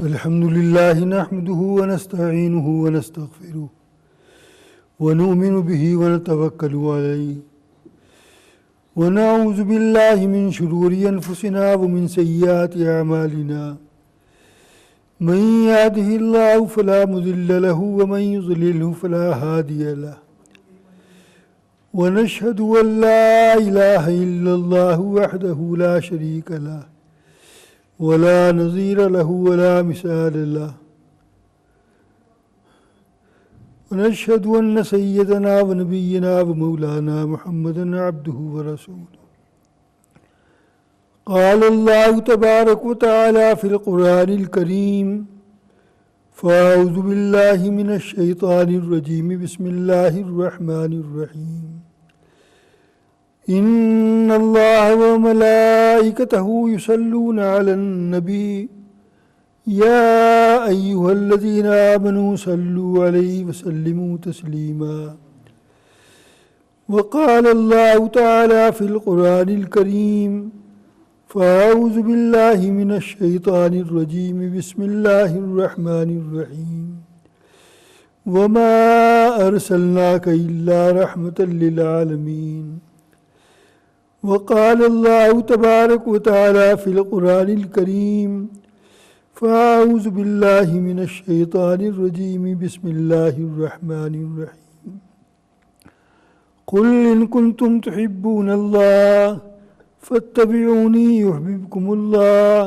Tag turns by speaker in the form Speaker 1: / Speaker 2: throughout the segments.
Speaker 1: الحمد لله نحمده ونستعينه ونستغفره ونؤمن به ونتوكل عليه ونعوذ بالله من شرور أنفسنا ومن سيئات أعمالنا من يهده الله فلا مضل له ومن يضلله فلا هادي له ونشهد أن لا إله إلا الله وحده لا شريك له ولا نظير له ولا مثال له ونشهد أن سيدنا ونبينا ومولانا محمدا عبده ورسوله قال الله تبارك وتعالى في القرآن الكريم فأعوذ بالله من الشيطان الرجيم بسم الله الرحمن الرحيم إن الله وملائكته يصلون على النبي يا أيها الذين آمنوا صلوا عليه وسلموا تسليما وقال الله تعالى في القرآن الكريم فأعوذ بالله من الشيطان الرجيم بسم الله الرحمن الرحيم وما أرسلناك إلا رحمة للعالمين وقال الله تبارك وتعالى في القرآن الكريم فأعوذ بالله من الشيطان الرجيم بسم الله الرحمن الرحيم قل إن كنتم تحبون الله فاتبعوني يحببكم الله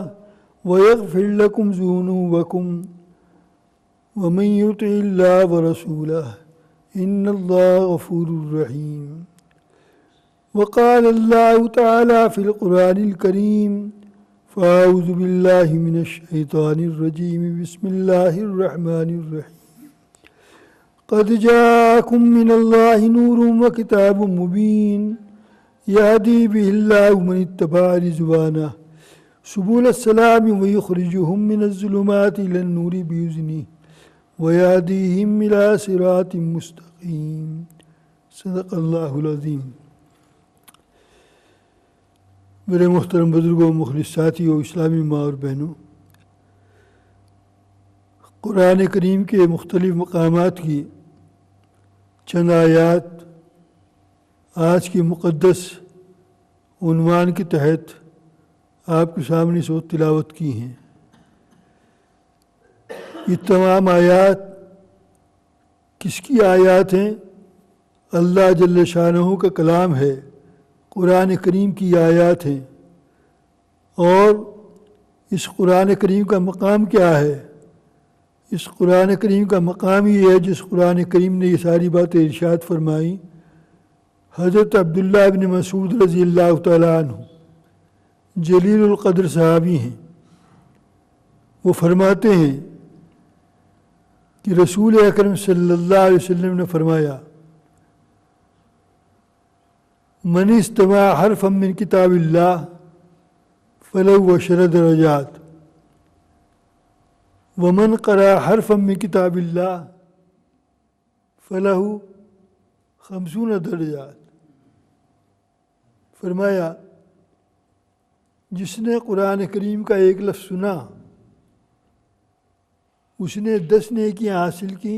Speaker 1: ويغفر لكم ذنوبكم ومن يطع الله ورسوله إن الله غفور رحيم وقال الله تعالى في القرآن الكريم فأعوذ بالله من الشيطان الرجيم بسم الله الرحمن الرحيم قد جاءكم من الله نور وكتاب مبين يهدي به الله من اتبع رضوانه سبل السلام ويخرجهم من الظلمات إلى النور بإذنه ويهديهم إلى صراط مستقيم صدق اللہ العظیم۔ میرے محترم بزرگوں، مخلص ساتھیوں، اسلامی ماں اور بہنوں، قرآن کریم کے مختلف مقامات کی چند آیات آج کی مقدس عنوان کے تحت آپ کے سامنے سے تلاوت کی ہیں۔ یہ تمام آیات کس کی آیات ہیں؟ اللہ جل شانہ کا کلام ہے، قرآن کریم کی آیات ہیں۔ اور اس قرآن کریم کا مقام کیا ہے؟ اس قرآن کریم کا مقام یہ ہے جس قرآن کریم نے یہ ساری باتیں ارشاد فرمائیں۔ حضرت عبداللہ بن مسعود رضی اللہ تعالیٰ عنہ جلیل القدر صحابی ہیں، وہ فرماتے ہیں کہ رسول اکرم صلی اللہ علیہ وسلم نے فرمایا من استمع حرفا من کتاب اللہ فلہو 10 درجات ومن قرأ حرفا من کتاب اللہ فلہو 50 درجات۔ فرمایا جس نے قرآن کریم کا ایک لفظ سنا اس نے 10 نیکیاں حاصل کی،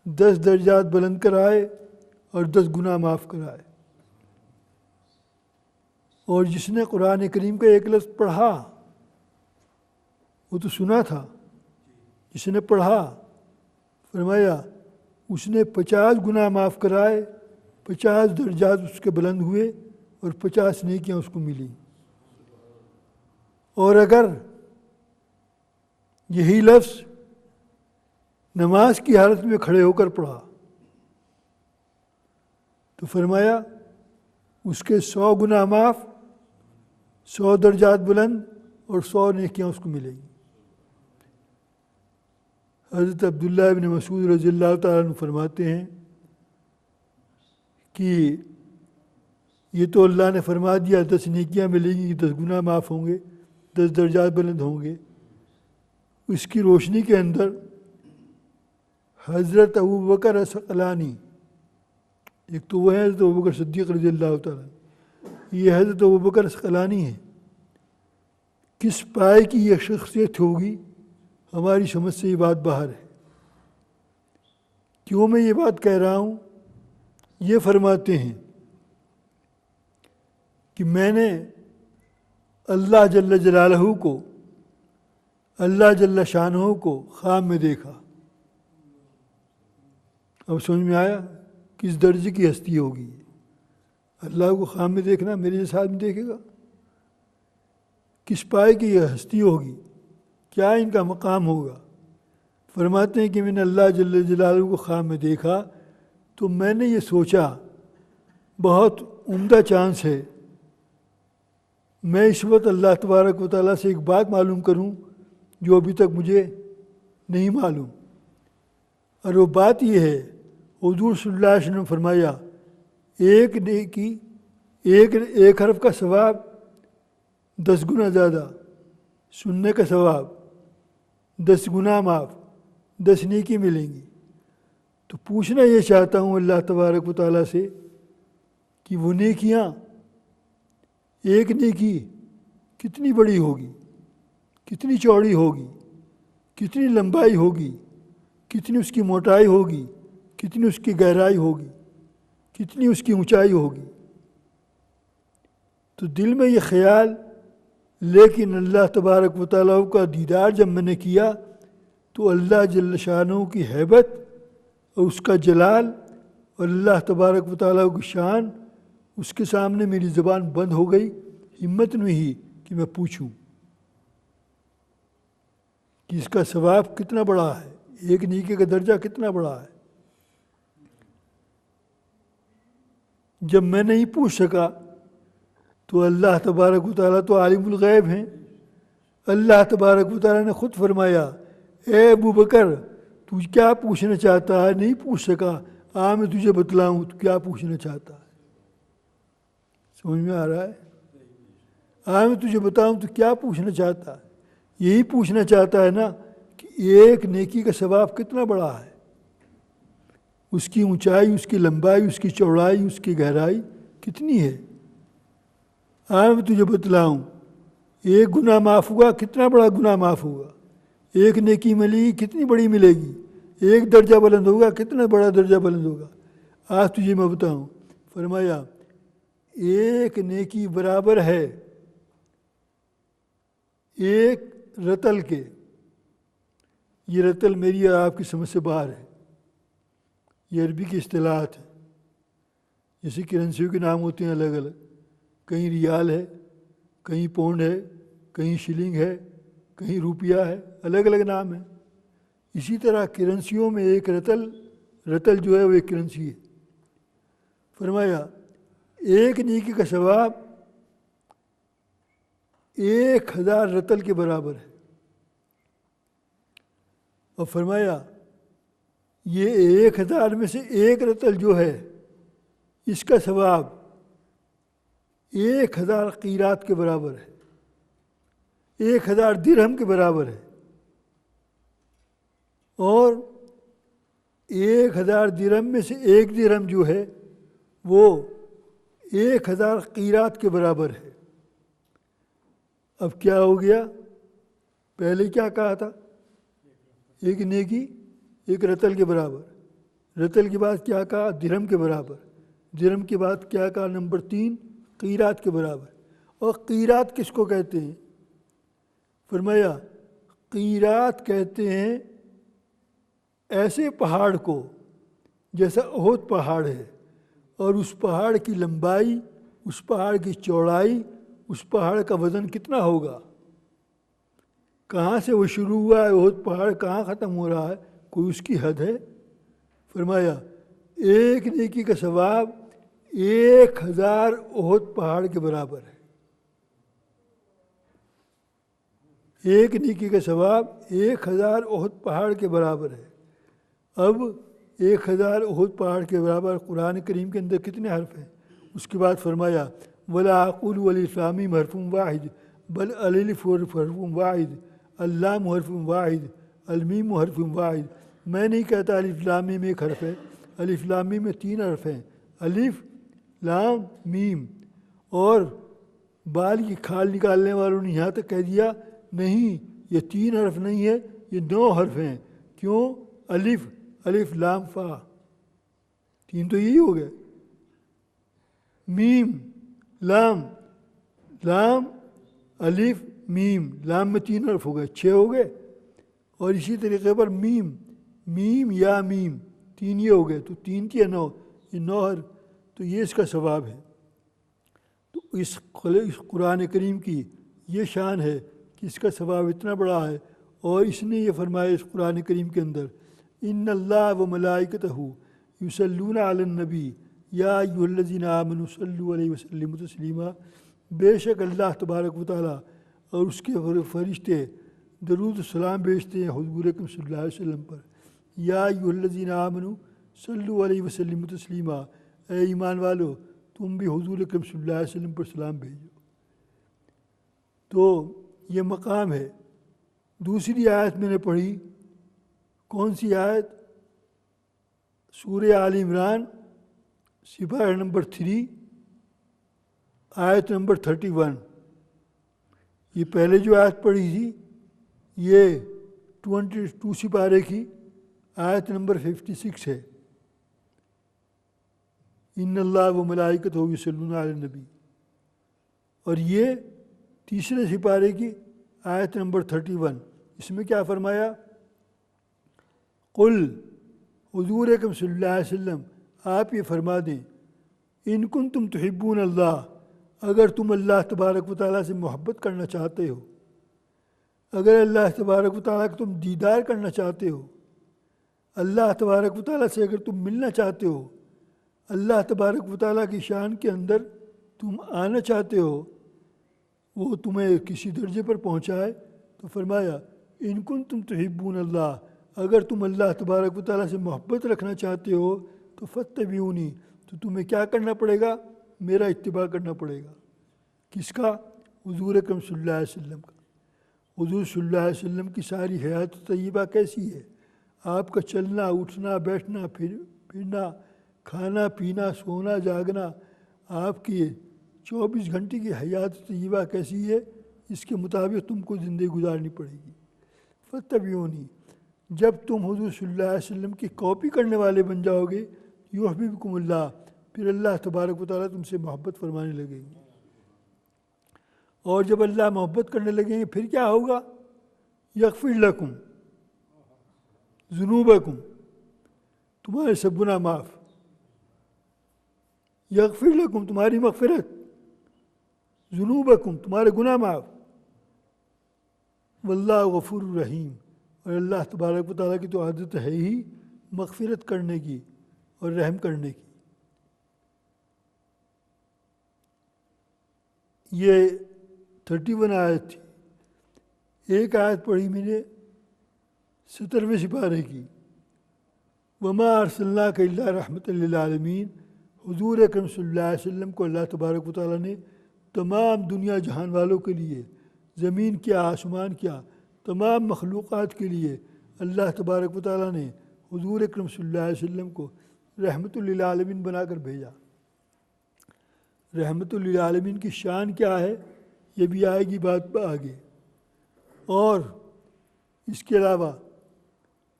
Speaker 1: 10 درجات بلند کرائے اور 10 گناہ معاف کرائے۔ اور جس نے قرآن کریم کا ایک لفظ پڑھا، وہ تو سنا تھا، جس نے پڑھا فرمایا اس نے 50 گناہ معاف کرائے، 50 درجات اس کے بلند ہوئے اور 50 نیکیاں اس کو ملی۔ اور اگر یہی لفظ نماز کی حالت میں کھڑے ہو کر پڑھا تو فرمایا اس کے 100 گناہ معاف، 100 درجات بلند اور 100 نیکیاں اس کو ملیں گی۔ حضرت عبداللہ بن مسعود رضی اللہ تعالیٰ عنہ فرماتے ہیں کہ یہ تو اللہ نے فرما دیا 10 نیکیاں ملیں گی، 10 گناہ معاف ہوں گے، 10 درجات بلند ہوں گے۔ اس کی روشنی کے اندر حضرت ابوبکر عسقلانی، ایک تو وہ ہے حضرت ابوبکر صدیق رضی اللہ تعالیٰ، یہ حضرت ابوبکر عسقلانی ہے، کس پائے کی یہ شخصیت ہوگی ہماری سمجھ سے یہ بات باہر ہے۔ کیوں میں یہ بات کہہ رہا ہوں؟ یہ فرماتے ہیں کہ میں نے اللہ جل جلالہ کو، اللہ جل شانہ کو خواب میں دیکھا۔ اب سمجھ میں آیا کس درجے کی ہستی ہوگی؟ اللہ کو خواب میں دیکھنا میرے جیسا آدمی دیکھے گا؟ کس پائے کی یہ ہستی ہوگی؟ کیا ان کا مقام ہوگا؟ فرماتے ہیں کہ میں نے اللہ جل جلالہ کو خواب میں دیکھا تو میں نے یہ سوچا بہت عمدہ چانس ہے میں اس وقت اللہ تبارک و تعالیٰ سے ایک بات معلوم کروں جو ابھی تک مجھے نہیں معلوم، اور وہ بات یہ ہے، حضور صلی اللہ علیہ وسلم نے فرمایا ایک نیکی، ایک حرف کا ثواب 10 گنا زیادہ، سننے کا ثواب 10 گنا معاف، 10 نیکی ملیں گی۔ تو پوچھنا یہ چاہتا ہوں اللہ تبارک و تعالیٰ سے کہ وہ نیکیاں، ایک نیکی کتنی بڑی ہوگی، کتنی چوڑی ہوگی، کتنی لمبائی ہوگی، کتنی اس کی موٹائی ہوگی، کتنی اس کی گہرائی ہوگی، کتنی اس کی اونچائی ہوگی۔ تو دل میں یہ خیال، لیکن اللہ تبارک و تعالیٰ کا دیدار جب میں نے کیا تو اللہ جل شانہ کی ہیبت اور اس کا جلال اور اللہ تبارک و تعالیٰ کی شان، اس کے سامنے میری زبان بند ہو گئی، ہمت نہیں ہوئی کہ میں پوچھوں کہ اس کا ثواب کتنا بڑا ہے، ایک نیکی کا درجہ کتنا بڑا ہے۔ جب میں نہیں پوچھ سکا تو اللہ تبارک و تعالیٰ تو عالم الغیب ہیں، اللہ تبارک و تعالیٰ نے خود فرمایا اے ابو بکر تو کیا پوچھنا چاہتا ہے؟ نہیں پوچھ سکا، میں تجھے بتلاؤں تو کیا پوچھنا چاہتا ہے؟ سمجھ میں آ رہا ہے؟ میں تجھے بتاؤں تو کیا پوچھنا چاہتا ہے؟ یہی پوچھنا چاہتا ہے نا کہ ایک نیکی کا ثواب کتنا بڑا ہے، اس کی اونچائی، اس کی لمبائی، اس کی چوڑائی، اس کی گہرائی کتنی ہے؟ میں تجھے بتلاؤں ایک گناہ معاف ہوا کتنا بڑا گناہ معاف ہوگا، ایک نیکی ملی کتنی بڑی ملے گی، ایک درجہ بلند ہوگا کتنا بڑا درجہ بلند ہوگا۔ آج تجھے میں بتاؤں، فرمایا ایک نیکی برابر ہے ایک رتل کے۔ یہ رتل میری اور آپ کی سمجھ سے باہر ہے، یہ عربی کی اصطلاحات ہیں، جیسے کرنسیوں کے نام ہوتے ہیں الگ الگ، کہیں ریال ہے، کہیں پونڈ ہے، کہیں شلنگ ہے، کہیں روپیہ ہے، الگ الگ نام ہیں۔ اسی طرح کرنسیوں میں ایک رتل جو ہے وہ ایک کرنسی ہے۔ فرمایا ایک نیکی کا ثواب 1000 رتل کے برابر ہے، اور فرمایا یہ 1000 میں سے ایک رتل جو ہے اس کا ثواب 1000 قیرات کے برابر ہے، 1000 درہم کے برابر ہے، اور 1000 درہم میں سے ایک درہم جو ہے وہ 1000 قیرات کے برابر ہے۔ اب کیا ہو گیا؟ پہلے کیا کہا تھا؟ ایک نیکی ایک رتل کے برابر، رتل کے بعد کیا کہا؟ درہم کے برابر، درہم کے بعد کیا کہا؟ نمبر 3 قیرات کے برابر۔ اور قیرات کس کو کہتے ہیں؟ فرمایا قیرات کہتے ہیں ایسے پہاڑ کو جیسا احد پہاڑ ہے، اور اس پہاڑ کی لمبائی، اس پہاڑ کی چوڑائی، اس پہاڑ کا وزن کتنا ہوگا، کہاں سے وہ شروع ہوا ہے احد پہاڑ، کہاں ختم ہو رہا ہے، کوئی اس کی حد ہے؟ فرمایا ایک نیکی کا ثواب 1000 احد پہاڑ کے برابر ہے۔ ایک نیکی کا ثواب 1000 احد پہاڑ کے برابر ہے۔ اب 1000 احد پہاڑ کے برابر قرآن کریم کے اندر کتنے حرف ہیں؟ اس کے بعد فرمایا وَلَا أَقُولُ وَالْإِسْلَامِ حرف واحد بل الف حرف واحد، اللام حرف واحد، المیم حرف واحد۔ میں نہیں کہتا الف لام میم ایک حرف ہے، الف لام میم میں 3 حرف ہیں، الف لام میم۔ اور بال کی کھال نکالنے والوں نے یہاں تک کہہ دیا نہیں یہ 3 حرف نہیں ہے، یہ 9 حرف ہیں. کیوں؟ الف الف لام فا، 3 تو یہی ہو گئے. میم لام، لام الف میم، لام میں 3 حرف ہو گئے، 6 ہو گئے. اور اسی طریقے پر میم، میم یا میم، 3 یہ ہو گئے، تو 3 یا 9، یہ 9 حرف. تو یہ اس کا ثواب ہے. تو اس قرآن کریم کی یہ شان ہے کہ اس کا ثواب اتنا بڑا ہے. اور اس نے یہ فرمایا اس قرآن کریم کے اندر، ان اللہ و ملائکتہ یصلون علی النبی یا ایھا الذین آمنوا صلوا علیہ وسلموا تسلیما. بے شک اللہ تبارک و تعالیٰ اور اس کے فرشتے درود و سلام بھیجتے ہیں حضور اکرم صلی اللہ علیہ وسلم پر. یا ایھا الذین آمنوا صلوا علیہ وسلموا تسلیما، اے ایمان والو تم بھی حضور اکرم صلی اللہ علیہ وسلم پر سلام بھیجو. تو یہ مقام ہے. دوسری آیت میں نے پڑھی، کون سی آیت؟ سورہ آل عمران سپارہ نمبر 3 آیت نمبر 31. یہ پہلے جو آیت پڑھی تھی یہ 22 سپارے کی آیت نمبر 56 ہے. ان اللہ و ملائکتہ یصلون علی النبی. اور یہ تیسرے سپارے کی آیت نمبر 31. اس میں کیا فرمایا؟ قل، حضور اکرم صلی اللہ علیہ وسلم آپ یہ فرما دیں، ان کنتم تحبون اللہ، اگر تم اللہ تبارک و تعالیٰ سے محبت کرنا چاہتے ہو، اگر اللہ تبارک و تعالیٰ کا تم دیدار کرنا چاہتے ہو، اللہ تبارک و تعالیٰ سے اگر تم ملنا چاہتے ہو، اللہ تبارک و تعالیٰ کی شان کے اندر تم آنا چاہتے ہو، وہ تمہیں کسی درجے پر پہنچائے، تو فرمایا ان کنتم تحبون اللہ، اگر تم اللہ تبارک و تعالیٰ سے محبت رکھنا چاہتے ہو تو فاتبعونی، تو تمہیں کیا کرنا پڑے گا؟ میرا اتباع کرنا پڑے گا. کس کا؟ حضور اکرم صلی اللہ علیہ وسلم کا. حضور صلی اللہ علیہ وسلم کی ساری حیات طیبہ کیسی ہے؟ آپ کا چلنا اٹھنا بیٹھنا پھرنا، کھانا پینا سونا جاگنا، آپ کی 24 گھنٹے کی حیات طیبہ کیسی ہے؟ اس کے مطابق تم کو زندگی گزارنی پڑے گی. فاتبعونی، جب تم حضور صلی اللہ علیہ وسلم کی کاپی کرنے والے بن جاؤ گے، یحببکم اللہ، پھر اللہ تبارک و تعالیٰ تم سے محبت فرمانے لگیں گے. اور جب اللہ محبت کرنے لگیں گے پھر کیا ہوگا؟ یغفر لکم ذنوبکم، تمہارے سب گناہ معاف. یغفر لکم، تمہاری مغفرت، ذنوبکم، تمہارے گناہ معاف. واللہ غفور الرحیم، اور اللہ تبارک و تعالیٰ کی تو عادت ہے ہی مغفرت کرنے کی اور رحم کرنے کی. یہ 31 آیت تھی. ایک آیت پڑھی میں نے 17ویں سپارے کی، وما ارسلناک الا رحمۃ للعالمین. حضور اکرم صلی اللہ علیہ وسلم کو اللہ تبارک و تعالیٰ نے تمام دنیا جہان والوں کے لیے، زمین کیا آسمان کیا تمام مخلوقات کے لیے، اللہ تبارک و تعالیٰ نے حضور اکرم صلی اللہ علیہ وسلم کو رحمت للعالمین بنا کر بھیجا. رحمت للعالمین کی شان کیا ہے یہ بھی آئے گی بات آگے. اور اس کے علاوہ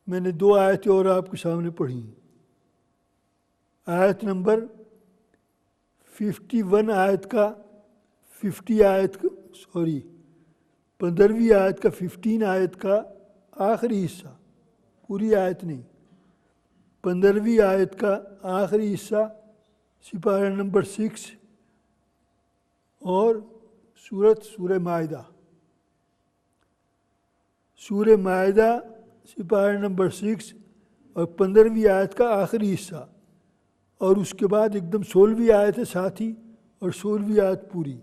Speaker 1: میں نے 2 آیتیں اور آپ کے سامنے پڑھی. آیت نمبر 51 آیت کا 15ویں آیت کا 15 آیت کا آخری حصہ، پوری آیت نہیں، 15ویں آیت کا آخری حصہ سپارہ نمبر 6 اور سورہ مائدہ. سورہ مائدہ سپارہ نمبر 6 اور 15ویں آیت کا آخری حصہ، اور اس کے بعد ایک دم 16ویں آیت ہے ساتھی، اور 16ویں آیت پوری.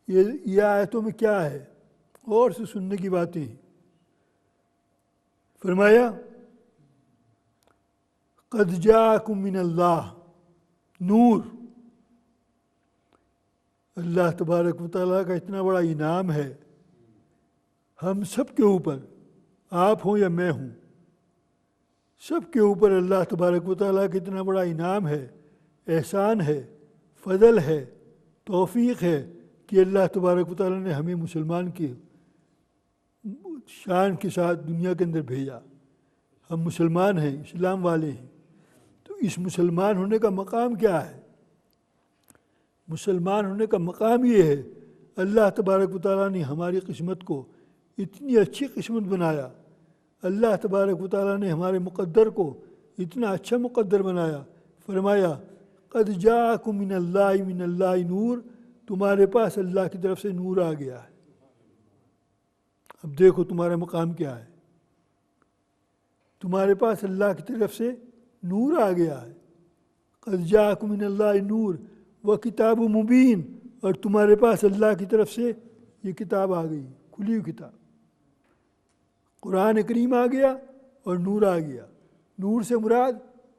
Speaker 1: یہ آیتوں میں کیا ہے؟ غور سے سننے کی باتیں ہیں. فرمایا قد جاءکم من اللہ نور. اللہ تبارک و تعالیٰ کا اتنا بڑا انعام ہے ہم سب کے اوپر، آپ ہوں یا میں ہوں، سب کے اوپر اللہ تبارک و تعالیٰ کا اتنا بڑا انعام ہے، احسان ہے، فضل ہے، توفیق ہے کہ اللہ تبارک و تعالیٰ نے ہمیں مسلمان کی شان کے ساتھ دنیا کے اندر بھیجا. ہم مسلمان ہیں، اسلام والے ہیں، تو اس مسلمان ہونے کا مقام کیا ہے؟ مسلمان ہونے کا مقام یہ ہے، اللہ تبارک و تعالیٰ نے ہماری قسمت کو اتنی اچھی قسمت بنایا. اللہ تبارک و تعالیٰ نے ہمارے مقدر کو اتنا اچھا مقدر بنایا. فرمایا قد جاءکم من اللہ نور، تمہارے پاس اللہ کی طرف سے نور آ گیا ہے. اب دیکھو تمہارا مقام کیا ہے. تمہارے پاس اللہ کی طرف سے نور آ گیا ہے. قد جاءکم من اللہ نور و کتاب مبین، اور تمہارے پاس اللہ کی طرف سے یہ کتاب آ گئی، کھلی ہوئی کتاب. قرآن کریم آ گیا اور نور آ گیا. نور سے مراد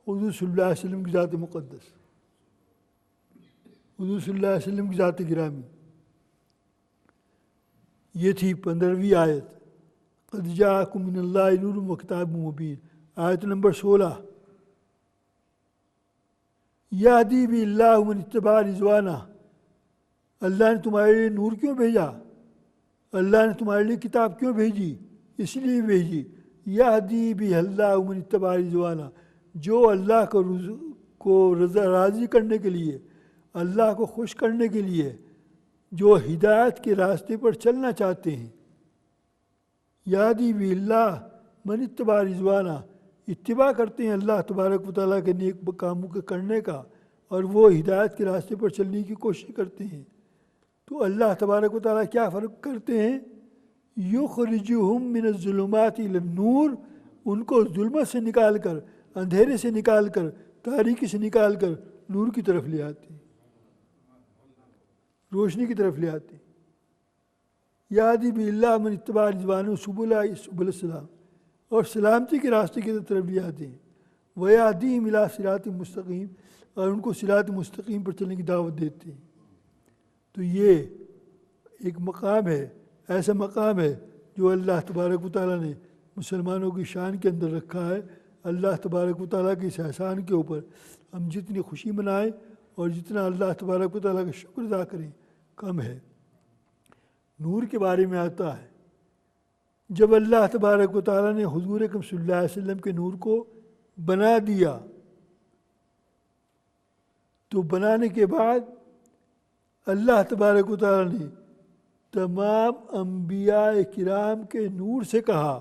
Speaker 1: حضور صلی اللہ علیہ وسلم کی ذات مقدس، حضور صلی اللہ علیہ وسلم کی ذات گرامی. یہ تھی 15ویں آیت، قد جاءکم من اللہ نور و کتاب مبین. آیت نمبر 16، یہدی باللہ من اتبع رضوانہ، اللہ نے تمہارے لیے نور کیوں بھیجا؟ اللہ نے تمہارے لیے کتاب کیوں بھیجی؟ اس لیے بھیجی یہدی باللہ من اتبع رضوانہ، جو اللہ کو راضی کرنے کے لیے، اللہ کو خوش کرنے کے لیے، جو ہدایت کے راستے پر چلنا چاہتے ہیں. یہدی باللہ من اتبع رضوانہ، اتباع کرتے ہیں اللہ تبارک و تعالیٰ کے نیک کاموں کے کرنے کا، اور وہ ہدایت کے راستے پر چلنے کی کوشش کرتے ہیں. تو اللہ تبارک و تعالیٰ کیا فرق کرتے ہیں؟ یخرجہم من الظلمات الی النور، ان کو ظلمت سے نکال کر، اندھیرے سے نکال کر، تاریکی سے نکال کر نور کی طرف لے آتے ہیں، روشنی کی طرف لے آتے ہیں. یہدی باللہ من اتبع رضوانہ سبل السلام، اور سلامتی کے راستے کی طرف لے آتے ہیں. ویہدیہم الی صراط مستقیم، اور ان کو صراط مستقیم پر چلنے کی دعوت دیتے ہیں. تو یہ ایک مقام ہے، ایسا مقام ہے جو اللہ تبارک و تعالیٰ نے مسلمانوں کی شان کے اندر رکھا ہے. اللہ تبارک و تعالیٰ کے اس احسان کے اوپر ہم جتنی خوشی منائیں اور جتنا اللہ تبارک و تعالیٰ کا شکر ادا کریں کم ہے. نور کے بارے میں آتا ہے، جب اللہ تبارک و تعالیٰ نے حضور اکرم صلی اللہ علیہ وسلم کے نور کو بنا دیا، تو بنانے کے بعد اللہ تبارک و تعالیٰ نے تمام انبیاء کرام کے نور سے کہا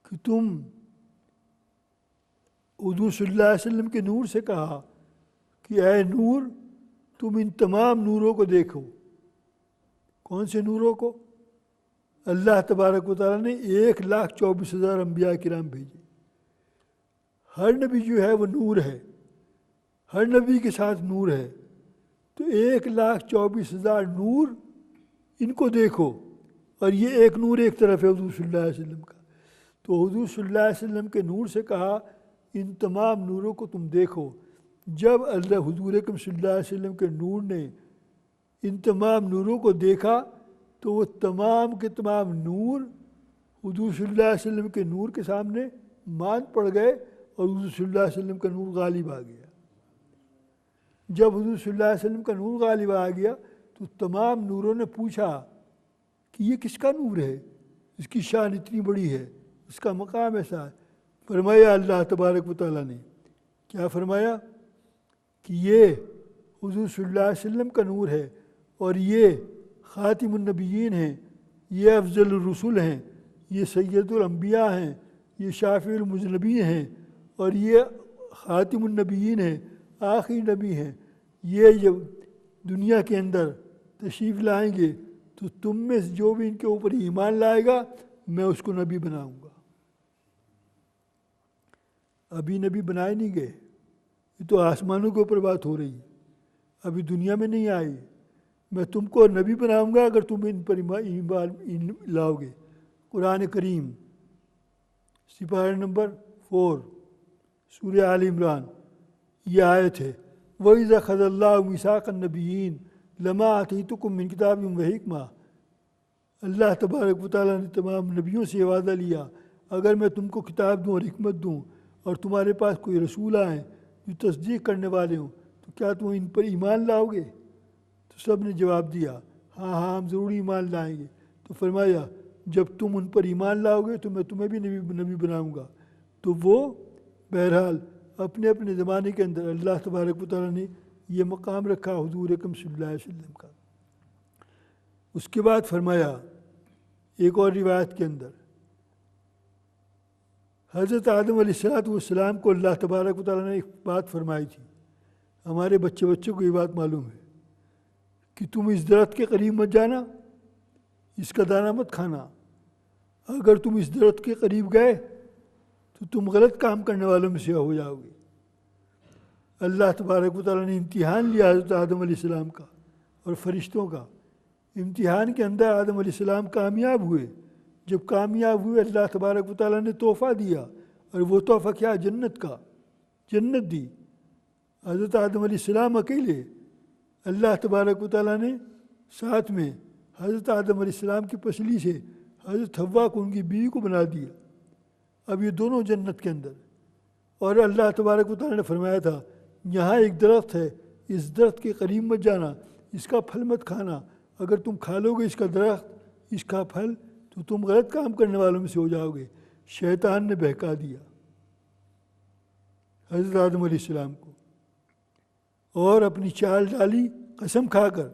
Speaker 1: کہ تم، حضور صلی اللہ علیہ وسلم کے نور سے کہا کہ اے نور، تم ان تمام نوروں کو دیکھو. کون سے نوروں کو؟ اللہ تبارک و تعالیٰ نے 1,24,000 انبیاء کرام بھیجے. ہر نبی جو ہے وہ نور ہے، ہر نبی کے ساتھ نور ہے. تو 1,24,000 نور، ان کو دیکھو. اور یہ ایک نور ایک طرف ہے حضور صلی اللہ علیہ وسلم کا. تو حضور صلی اللہ علیہ وسلم کے نور سے کہا ان تمام نوروں کو تم دیکھو. جب اللہ حضور اکرم صلی اللہ علیہ وسلم کے نور نے ان تمام نوروں کو دیکھا تو وہ تمام کے تمام نور حضور صلی اللہ علیہ وسلم کے نور کے سامنے ماند پڑ گئے، اور حضور صلی اللہ علیہ وسلم کا نور غالب آ گیا. جب حضور صلی اللہ علیہ وسلم کا نور غالب آ گیا تو تمام نوروں نے پوچھا کہ یہ کس کا نور ہے، اس کی شان اتنی بڑی ہے، اس کا مقام ایسا ہے. فرمایا اللہ تبارک و تعالیٰ نے کیا فرمایا کہ یہ حضور صلی اللہ علیہ وسلم کا نور ہے، اور یہ خاتم النبیین ہیں، یہ افضل الرسل ہیں، یہ سید الانبیاء ہیں، یہ شافع المذنبین ہیں، اور یہ خاتم النبیین ہیں، آخری نبی ہیں. یہ جب دنیا کے اندر تشریف لائیں گے تو تم میں سے جو بھی ان کے اوپر ایمان لائے گا میں اس کو نبی بناؤں گا. ابھی نبی بنائے نہیں گئے، یہ تو آسمانوں کے اوپر بات ہو رہی ہے، ابھی دنیا میں نہیں آئی. میں تم کو نبی بناؤں گا اگر تم ان پر ایمان لاؤ گے. قرآن کریم سپارہ نمبر 4 سورہ آل عمران، یہ آیت ہے وَإِذَا أَخَذَ اللَّهُ مِيثَاقَ النَّبِيِّينَ لَمَا آتَيْتُكُم مِّن كِتَابٍ وَحِکْمَةٍ. اللہ تبارک و تعالیٰ نے تمام نبیوں سے وعدہ لیا، اگر میں تم کو کتاب دوں اور حکمت دوں اور تمہارے پاس کوئی رسول آئیں جو تصدیق کرنے والے ہوں، تو کیا تم ان پر ایمان لاؤ گے؟ تو سب نے جواب دیا ہاں ہاں ہم ضرور ایمان لائیں گے. تو فرمایا جب تم ان پر ایمان لاؤ گے تو میں تمہیں بھی نبی بناؤں گا. تو وہ بہرحال اپنے اپنے زمانے کے اندر اللہ تبارک و تعالیٰ نے یہ مقام رکھا حضور اکرم صلی اللہ علیہ وسلم کا. اس کے بعد فرمایا ایک اور روایت کے اندر حضرت آدم علیہ السلام کو اللہ تبارک و تعالیٰ نے ایک بات فرمائی تھی. ہمارے بچوں کو یہ بات معلوم ہے کہ تم اس درخت کے قریب مت جانا، اس کا دانہ مت کھانا. اگر تم اس درخت کے قریب گئے تو تم غلط کام کرنے والوں میں سے ہو جاؤ گے. اللہ تبارک و تعالیٰ نے امتحان لیا حضرت آدم علیہ السلام کا اور فرشتوں کا. امتحان کے اندر آدم علیہ السلام کامیاب ہوئے. جب کامیاب ہوئے اللہ تبارک و تعالیٰ نے تحفہ دیا، اور وہ تحفہ کیا؟ جنت کا. جنت دی. حضرت آدم علیہ السلام اکیلے، اللہ تبارک و تعالیٰ نے ساتھ میں حضرت آدم علیہ السلام کی پسلی سے حضرت حوا کو، ان کی بیوی کو بنا دیا. اب یہ دونوں جنت کے اندر. اور اللہ تبارک و تعالیٰ نے فرمایا تھا یہاں ایک درخت ہے، اس درخت کے قریب مت جانا، اس کا پھل مت کھانا. اگر تم کھا لو گے اس کا درخت، اس کا پھل، تو تم غلط کام کرنے والوں میں سے ہو جاؤ گے. شیطان نے بہکا دیا حضرت آدم علیہ السلام کو اور اپنی چال ڈالی قسم کھا کر.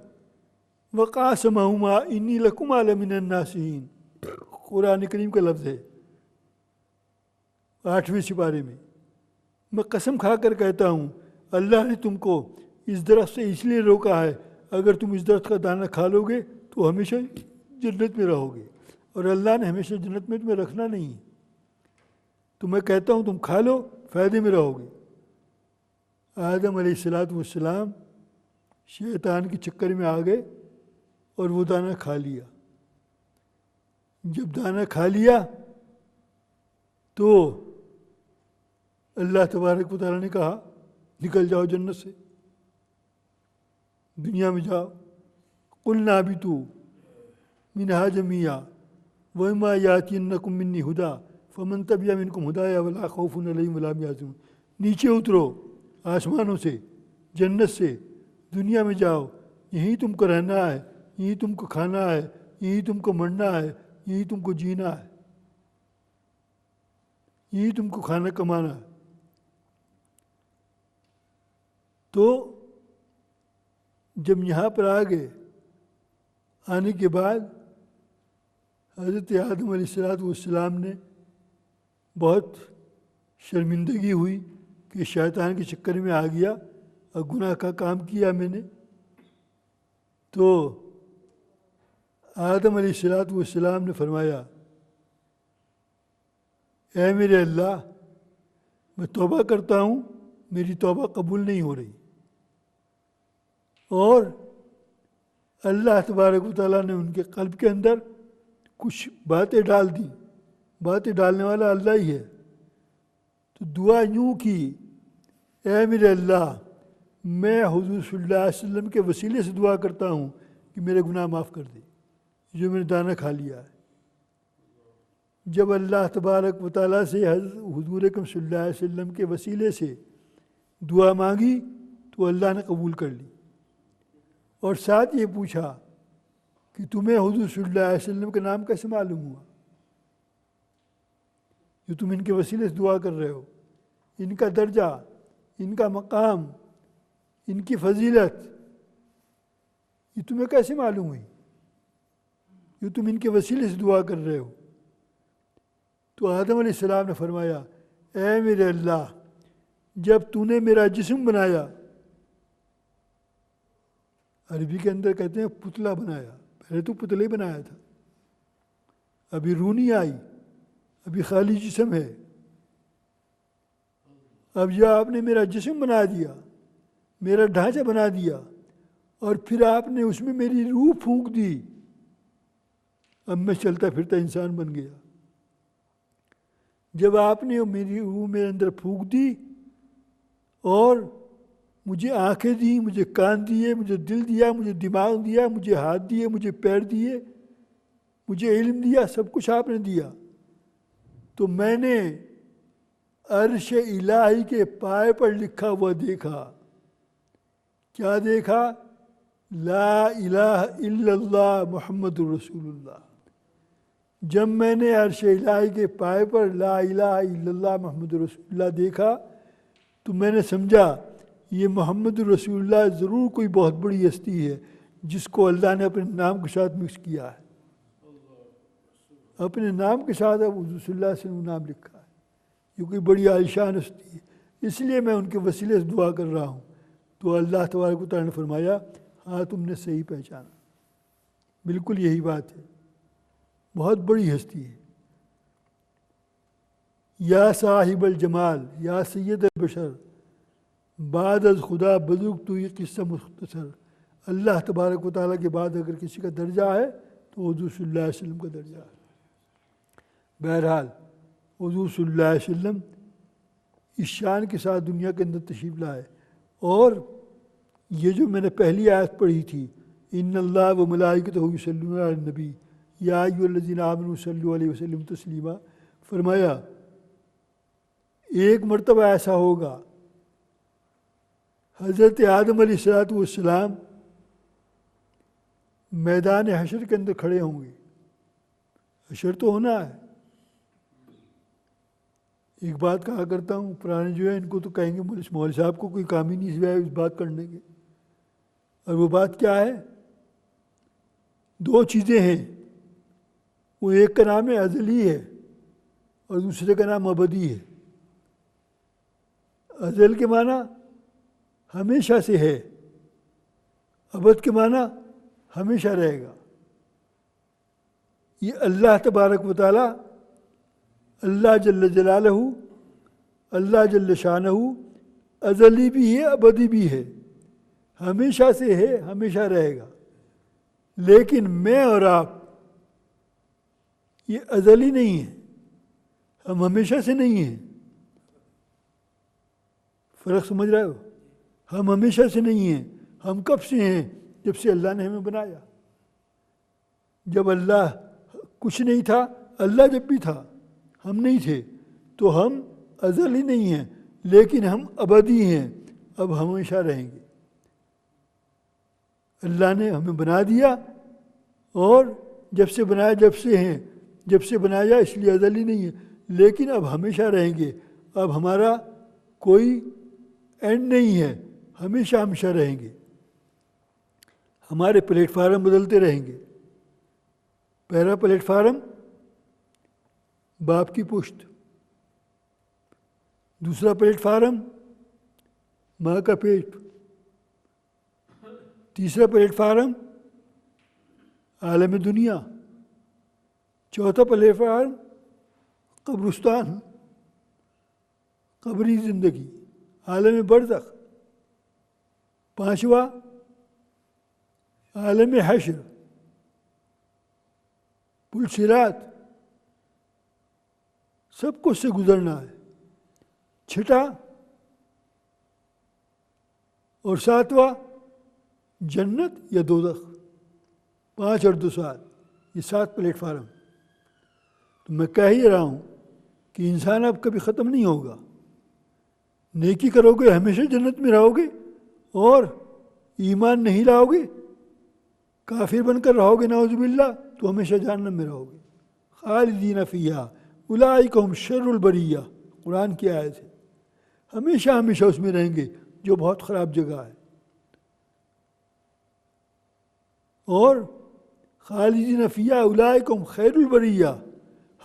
Speaker 1: وَقَاسَمَهُمَا إِنِّي لَكُمَا لَمِنَ النَّاصِحِينَ. قرآن کریم کا لفظ ہے 8ویں سپارے میں. میں قسم کھا کر کہتا ہوں اللہ نے تم کو اس درخت سے اس لیے روکا ہے، اگر تم اس درخت کا دانہ کھا لو گے تو ہمیشہ جنت میں رہو گے، اور اللہ نے ہمیشہ جنت میں تمہیں رکھنا نہیں ہے. تو میں کہتا ہوں تم کھا لو، فائدے میں رہو گے. آدم علیہ السلام شیطان کے چکر میں آ گئے اور وہ دانہ کھا لیا. جب دانہ کھا لیا تو اللہ تبارک و تعالیٰ نے کہا نکل جاؤ جنت سے، دنیا میں جاؤ. قُلْنَا اهْبِطُوا مِنْهَا جَمِيعًا وَإِمَّا يَأْتِيَنَّكُم مِّنِّي هُدًى فَمَن تَبِعَ مِنكُمْ هُدَايَ فَلَا خَوْفٌ عَلَيْهِمْ وَلَا هُمْ يَحْزَنُونَ. نیچے اترو آسمانوں سے، جنت سے، دنیا میں جاؤ. یہیں تم کو رہنا ہے، یہیں تم کو کھانا ہے، یہیں تم کو مرنا ہے، یہیں تم کو جینا ہے، یہیں تم کو کھانا کمانا ہے. تو جب یہاں پر آ گئے، آنے کے بعد حضرت آدم علیہ السلام نے بہت شرمندگی ہوئی کہ شیطان کے چکر میں آ گیا اور گناہ کا کام کیا میں نے. تو آدم علیہ السلام نے فرمایا اے میرے اللہ، میں توبہ کرتا ہوں، میری توبہ قبول نہیں ہو رہی. اور اللہ تبارک و تعالیٰ نے ان کے قلب کے اندر کچھ باتیں ڈال دیں. باتیں ڈالنے والا اللہ ہی ہے. تو دعا یوں کی اے میرے اللہ، میں حضور صلی اللہ علیہ وسلم کے وسیلے سے دعا کرتا ہوں کہ میرے گناہ معاف کر دے جو میں نے دانہ کھا لیا ہے. جب اللہ تبارک و تعالیٰ سے حضور اکرم صلی اللہ علیہ وسلم کے وسیلے سے دعا مانگی تو اللہ نے قبول کر لی. اور ساتھ یہ پوچھا کہ تمہیں حضور صلی اللہ علیہ وسلم کا نام کیسے معلوم ہوا جو تم ان کے وسیلے سے دعا کر رہے ہو؟ ان کا درجہ، ان کا مقام، ان کی فضیلت یہ تمہیں کیسے معلوم ہوئی جو تم ان کے وسیلے سے دعا کر رہے ہو؟ تو آدم علیہ السلام نے فرمایا اے میرے اللہ، جب تو نے میرا جسم بنایا، عربی کے اندر کہتے ہیں پتلا بنایا، پہلے تو پتلے بنایا تھا، ابھی روح نہیں آئی، ابھی خالی جسم ہے. اب جب آپ نے میرا جسم بنا دیا، میرا ڈھانچہ بنا دیا، اور پھر آپ نے اس میں میری روح پھونک دی، اب میں چلتا پھرتا انسان بن گیا. جب آپ نے میری روح میرے اندر پھونک دی اور مجھے آنکھیں دی، مجھے کان دیے، مجھے دل دیا، مجھے دماغ دیا، مجھے ہاتھ دیے، مجھے پیر دیے، مجھے علم دیا، سب کچھ آپ نے دیا، تو میں نے عرش الہی کے پائے پر لکھا ہوا دیکھا. کیا دیکھا؟ لا الہ الا اللہ محمد رسول اللہ. جب میں نے عرش الہی کے پائے پر لا الہ الا اللہ محمد رسول اللہ دیکھا تو میں نے سمجھا یہ محمد رسول اللہ ضرور کوئی بہت بڑی ہستی ہے جس کو اللہ نے اپنے نام کے ساتھ مکس کیا ہے. اپنے نام کے ساتھ اب حضور صلی اللہ علیہ وسلم نام لکھا ہے. یہ کوئی بڑی عالیشان ہستی ہے، اس لیے میں ان کے وسیلے سے دعا کر رہا ہوں. تو اللہ تبارک و تعالیٰ نے فرمایا ہاں تم نے صحیح پہچانا، بالکل یہی بات ہے، بہت بڑی ہستی ہے. یا صاحب الجمال یا سید البشر بعد از خدا بزرگ تو یہ قصہ مختصر. اللہ تبارک و تعالیٰ کے بعد اگر کسی کا درجہ ہے تو حضور صلی اللہ علیہ وسلم کا درجہ ہے. بہرحال حضور صلی اللہ علیہ وسلم اس شان کے ساتھ دنیا کے اندر تشریف لائے. اور یہ جو میں نے پہلی آیت پڑھی تھی ان اللہ و ملائکتہ یصلون علی النبی یا ایھا الذین آمنوا صلوا علیہ وسلم تسلیما، فرمایا ایک مرتبہ ایسا ہوگا حضرت آدم علیہ السلام میدان حشر کے اندر کھڑے ہوں گے. حشر تو ہونا ہے. ایک بات کہا کرتا ہوں، پرانے جو ہیں ان کو تو کہیں گے مولوی صاحب کو کوئی کام ہی نہیں سوائے اس بات کرنے کے. اور وہ بات کیا ہے؟ دو چیزیں ہیں. وہ ایک کا نام ازلی ہے اور دوسرے کا نام ابدی ہے. ازل کے معنی ہمیشہ سے ہے، ابد کے معنی ہمیشہ رہے گا. یہ اللہ تبارک و تعالیٰ، اللہ جل جلالہ، اللہ جل شانہ ازلی بھی ہے ابدی بھی ہے، ہمیشہ سے ہے، ہمیشہ رہے گا. لیکن میں اور آپ یہ ازلی نہیں ہیں، ہم ہمیشہ سے نہیں ہیں. فرق سمجھ رہے ہو؟ ہم ہمیشہ سے نہیں ہیں. ہم کب سے ہیں؟ جب سے اللہ نے ہمیں بنایا. جب اللہ کچھ نہیں تھا، اللہ جب بھی تھا ہم نہیں تھے، تو ہم ازلی نہیں ہیں لیکن ہم ابدی ہیں، اب ہمیشہ رہیں گے. اللہ نے ہمیں بنا دیا اور جب سے بنایا جب سے ہیں، جب سے بنایا اس لیے ازلی نہیں ہے لیکن اب ہمیشہ رہیں گے. اب ہمارا کوئی اینڈ نہیں ہے، ہمیشہ ہمیشہ رہیں گے. ہمارے پلیٹ فارم بدلتے رہیں گے. پہلا پلیٹ فارم باپ کی پشت، دوسرا پلیٹ فارم ماں کا پیٹ، تیسرا پلیٹ فارم عالم دنیا، چوتھا پلیٹ فارم قبرستان، قبری زندگی، عالم برزخ، پانچواں عالم حشر، پل صراط، سب کو سے گزرنا ہے. چھٹا اور ساتواں جنت یا دوزخ. 5 اور 2 7، یہ 7 پلیٹ فارم. تو میں کہہ ہی رہا ہوں کہ انسان اب کبھی ختم نہیں ہوگا. نیکی کرو گے ہمیشہ جنت میں رہو گے، اور ایمان نہیں لاؤ گے، کافر بن کر رہو گے نعوذ باللہ، تو ہمیشہ جہنم میں رہو گے. خالدین فیہا اولئک هم شر البریہ، قرآن کی آیت ہے. ہمیشہ ہمیشہ اس میں رہیں گے، جو بہت خراب جگہ ہے. اور خالدین فیہا اولئک هم خیر البریہ،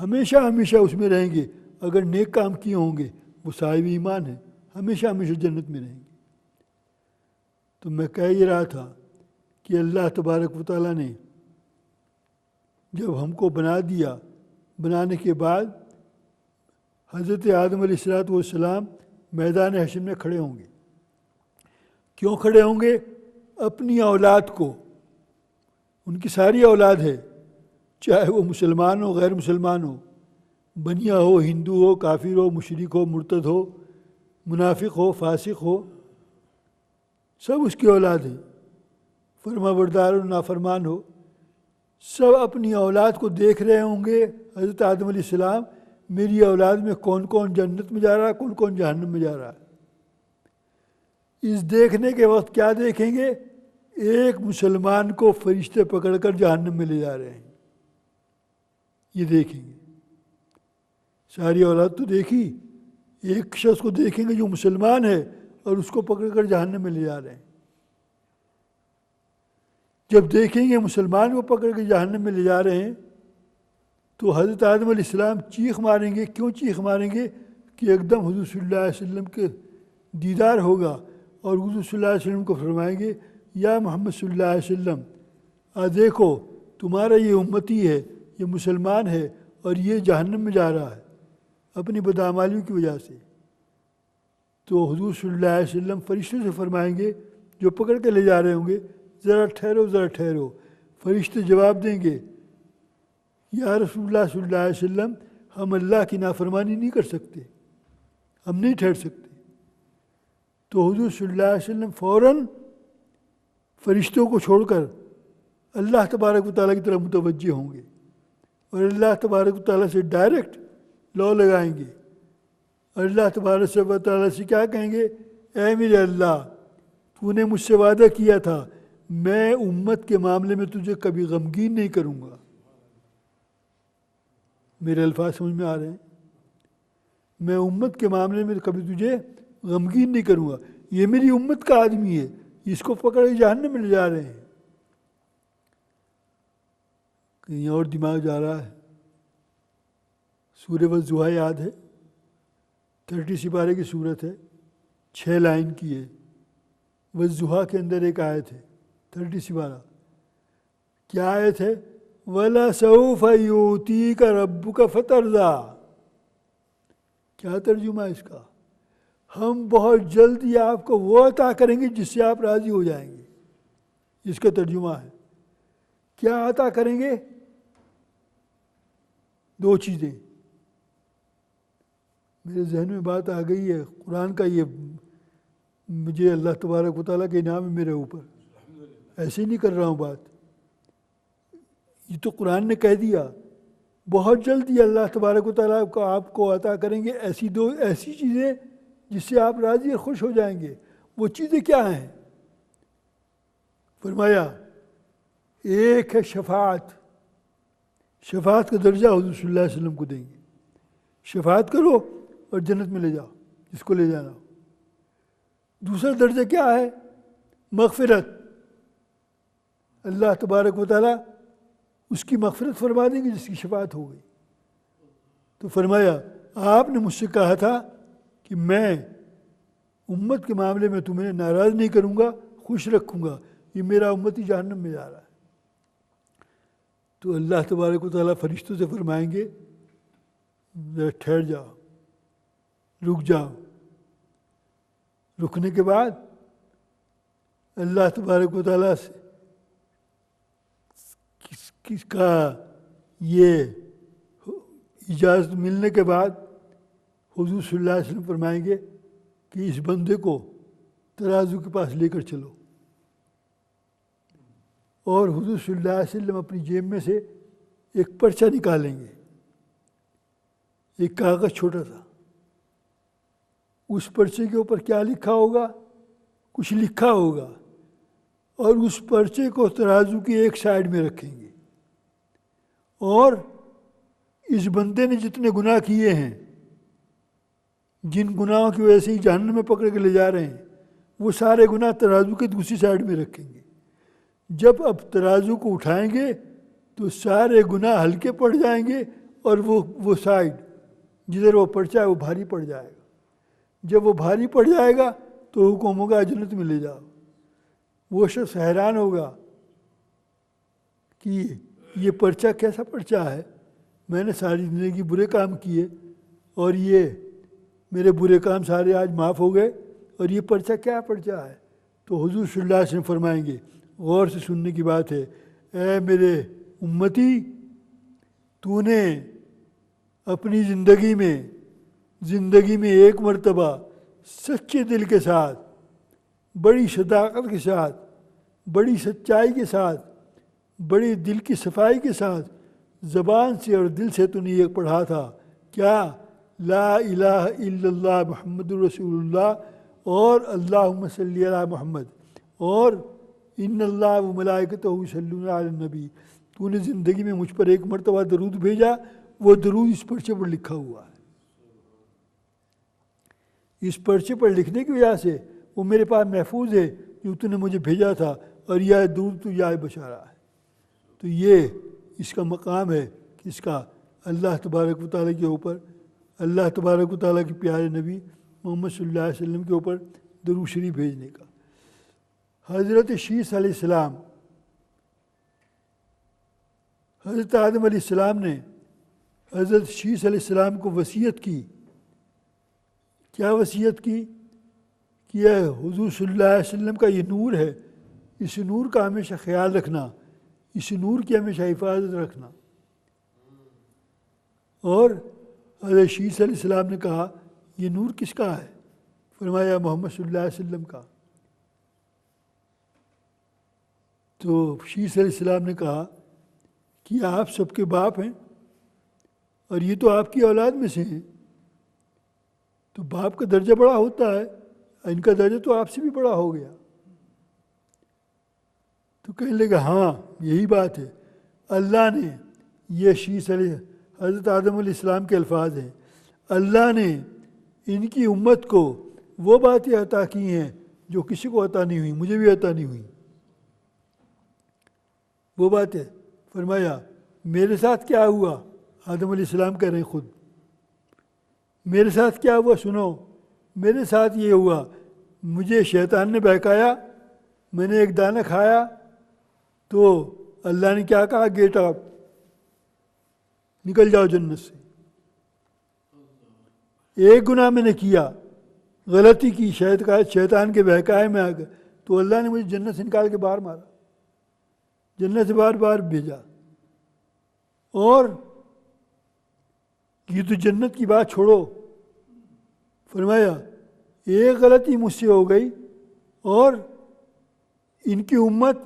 Speaker 1: ہمیشہ ہمیشہ اس میں رہیں گے. اگر نیک کام کیے ہوں گے وہ صاحب ایمان ہیں، ہمیشہ ہمیشہ جنت میں رہیں گے. تو میں کہہ ہی رہا تھا کہ اللہ تبارک و تعالیٰ نے جب ہم کو بنا دیا، بنانے کے بعد حضرت آدم علیہ السلام میدان حشر میں کھڑے ہوں گے. کیوں کھڑے ہوں گے؟ اپنی اولاد کو، ان کی ساری اولاد ہے، چاہے وہ مسلمان ہو غیر مسلمان ہو، بنیا ہو ہندو ہو کافر ہو مشرک ہو مرتد ہو منافق ہو فاسق ہو، سب اس کی اولاد ہیں. فرما بردار و نافرمان ہو، سب اپنی اولاد کو دیکھ رہے ہوں گے. حضرت آدم علیہ السلام میری اولاد میں کون کون جنت میں جا رہا ہے، کون کون جہنم میں جا رہا ہے. اس دیکھنے کے وقت کیا دیکھیں گے؟ ایک مسلمان کو فرشتے پکڑ کر جہنم میں لے جا رہے ہیں. یہ دیکھیں گے. ساری اولاد تو دیکھی، ایک شخص کو دیکھیں گے جو مسلمان ہے اور اس کو پکڑ کر جہنم میں لے جا رہے ہیں. جب دیکھیں گے مسلمان کو پکڑ کے جہنم میں لے جا رہے ہیں تو حضرت آدم علیہ السلام چیخ ماریں گے. کیوں چیخ ماریں گے؟ کہ ایک دم حضور صلی اللہ علیہ وسلم کے دیدار ہوگا اور حضور صلی اللہ علیہ وسلم کو فرمائیں گے یا محمد صلی اللہ علیہ وسلم دیکھو تمہارا یہ امتی ہے، یہ مسلمان ہے اور یہ جہنم میں جا رہا ہے اپنی بدعمالیوں کی وجہ سے. تو حضور صلی اللہ علیہ وسلم فرشتوں سے فرمائیں گے جو پکڑ کے لے جا رہے ہوں گے ذرا ٹھہرو ذرا ٹھہرو. فرشتے جواب دیں گے یا رسول اللہ صلی اللہ علیہ وسلم ہم اللہ کی نافرمانی نہیں کر سکتے، ہم نہیں ٹھہر سکتے. تو حضور صلی اللہ علیہ وسلم فوراً فرشتوں کو چھوڑ کر اللہ تبارک و تعالیٰ کی طرف متوجہ ہوں گے اور اللہ تبارک و تعالیٰ سے ڈائریکٹ لا لگائیں گے. اور اللہ تبارک و تعالیٰ سے کیا کہیں گے؟ اے میرے اللہ، تو نے مجھ سے وعدہ کیا تھا میں امت کے معاملے میں تجھے کبھی غمگین نہیں کروں گا. میرے الفاظ سمجھ میں آ رہے ہیں؟ میں امت کے معاملے میں کبھی تجھے غمگین نہیں کروں گا. یہ میری امت کا آدمی ہے، اس کو پکڑ کے جہنم میں لے جا رہے ہیں. کہیں اور دماغ جا رہا ہے. سورہ والضحیٰ یاد ہے؟ 30 سپارے کی صورت ہے، 6 لائن کی ہے. والضحیٰ کے اندر ایک آیت ہے 30 سپارہ. کیا آیت ہے؟ وَلَسَوْفَ يُؤْتِيكَ رَبُّكَ فَتَرْضَىٰ. کیا ترجمہ ہے اس کا؟ ہم بہت جلدی آپ کو وہ عطا کریں گے جس سے آپ راضی ہو جائیں گے. اس کا ترجمہ ہے. کیا عطا کریں گے؟ 2 چیزیں. میرے ذہن میں بات آ گئی ہے، قرآن کا یہ مجھے اللہ تبارک و تعالیٰ کے انعام ہے میرے اوپر، ایسے نہیں کر رہا ہوں بات. یہ تو قرآن نے کہہ دیا بہت جلدی اللہ تبارک و تعالیٰ کو آپ کو عطا کریں گے ایسی چیزیں جس سے آپ راضی اور خوش ہو جائیں گے. وہ چیزیں کیا ہیں؟ فرمایا ایک ہے شفاعت. شفاعت کا درجہ حضور صلی اللہ علیہ وسلم کو دیں گے. شفاعت کرو اور جنت میں لے جاؤ جس کو لے جانا ہو. دوسرا درجہ کیا ہے؟ مغفرت. اللہ تبارک و تعالیٰ اس کی مغفرت فرما دیں گے جس کی شفاعت ہو گئی. تو فرمایا آپ نے مجھ سے کہا تھا کہ میں امت کے معاملے میں تمہیں ناراض نہیں کروں گا، خوش رکھوں گا. یہ میرا امتی جہنم میں جا رہا ہے. تو اللہ تبارک و تعالیٰ فرشتوں سے فرمائیں گے ذرا ٹھہر جاؤ، رک جاؤ. رکنے کے بعد اللہ تبارک و تعالیٰ سے کس کا یہ اجازت ملنے کے بعد حضور صلی اللہ علیہ وسلم فرمائیں گے کہ اس بندے کو ترازو کے پاس لے کر چلو. اور حضور صلی اللہ علیہ وسلم اپنی جیب میں سے ایک پرچہ نکالیں گے، ایک کاغذ چھوٹا سا. اس پرچے کے اوپر کیا لکھا ہوگا؟ کچھ لکھا ہوگا. اور اس پرچے کو ترازو کی ایک سائیڈ میں رکھیں گے. اور اس بندے نے جتنے گناہ کیے ہیں، جن گناہوں کی وجہ سے ہی جہنم میں پکڑ کے لے جا رہے ہیں، وہ سارے گناہ ترازو کے دوسری سائیڈ میں رکھیں گے. جب اب ترازو کو اٹھائیں گے تو سارے گناہ ہلکے پڑ جائیں گے اور وہ سائیڈ جدھر وہ پرچہ ہے وہ بھاری پڑ جائے گا. جب وہ بھاری پڑ جائے گا تو حکم ہوگا جنت میں لے جاؤ. وہ شخص حیران ہوگا کہ یہ پرچہ کیسا پرچہ ہے، میں نے ساری زندگی برے کام کیے اور یہ میرے برے کام سارے آج معاف ہو گئے اور یہ پرچہ کیا پرچہ ہے. تو حضور صلی اللہ علیہ وسلم فرمائیں گے، غور سے سننے کی بات ہے، اے میرے امتی، تو نے اپنی زندگی میں ایک مرتبہ سچے دل کے ساتھ، بڑی صداقت کے ساتھ، بڑی سچائی کے ساتھ، بڑی دل کی صفائی کے ساتھ زبان سے اور دل سے تو نے یہ پڑھا تھا کیا؟ لا الہ الا اللہ محمد رسول اللہ اور اللہم صلی علی محمد اور ان اللہ و ملائکتہ یصلون علی النبی. تو نے زندگی میں مجھ پر ایک مرتبہ درود بھیجا، وہ درود اس پرچے پر لکھا ہوا ہے۔ اس پرچے پر لکھنے کی وجہ سے وہ میرے پاس محفوظ ہے جو تو نے مجھے بھیجا تھا، اور یہ درود تو یا بشارہ ہے۔ تو یہ اس کا مقام ہے کہ اس کا اللہ تبارک و تعالیٰ کے اوپر، اللہ تبارک و تعالیٰ کے پیارے نبی محمد صلی اللہ علیہ وسلم کے اوپر درود شریف بھیجنے کا۔ حضرت شیس علیہ السلام، حضرت آدم علیہ السلام نے حضرت شیس علیہ السلام کو وصیت کی۔ کیا وصیت کی؟ کہ یہ حضور صلی اللہ علیہ وسلم کا یہ نور ہے، اس نور کا ہمیشہ خیال رکھنا، اس نور کی ہمیشہ حفاظت رکھنا۔ اور حضرت شیس علیہ السلام نے کہا یہ نور کس کا ہے؟ فرمایا محمد صلی اللہ علیہ وسلم کا۔ تو شیس علیہ السلام نے کہا کہ آپ سب کے باپ ہیں اور یہ تو آپ کی اولاد میں سے ہیں، تو باپ کا درجہ بڑا ہوتا ہے، ان کا درجہ تو آپ سے بھی بڑا ہو گیا۔ تو کہنے لگا ہاں یہی بات ہے، اللہ نے یہ شیس علیہ حضرت آدم علیہ السلام کے الفاظ ہیں، اللہ نے ان کی امت کو وہ باتیں عطا کی ہیں جو کسی کو عطا نہیں ہوئی، مجھے بھی عطا نہیں ہوئی۔ وہ بات ہے، فرمایا میرے ساتھ کیا ہوا؟ آدم علیہ السلام کہہ رہے ہیں خود، میرے ساتھ کیا ہوا سنو، میرے ساتھ یہ ہوا، مجھے شیطان نے بہکایا، میں نے ایک دانہ کھایا، تو اللہ نے کیا کہا؟ گیٹ آؤٹ، نکل جاؤ جنت سے۔ ایک گناہ میں نے کیا، غلطی کی، شیطان کے بہکائے میں آ گئے، تو اللہ نے مجھے جنت سے نکال کے باہر مارا، جنت سے بار بار بھیجا۔ اور یہ تو جنت کی بات چھوڑو، فرمایا ایک غلطی مجھ سے ہو گئی اور ان کی امت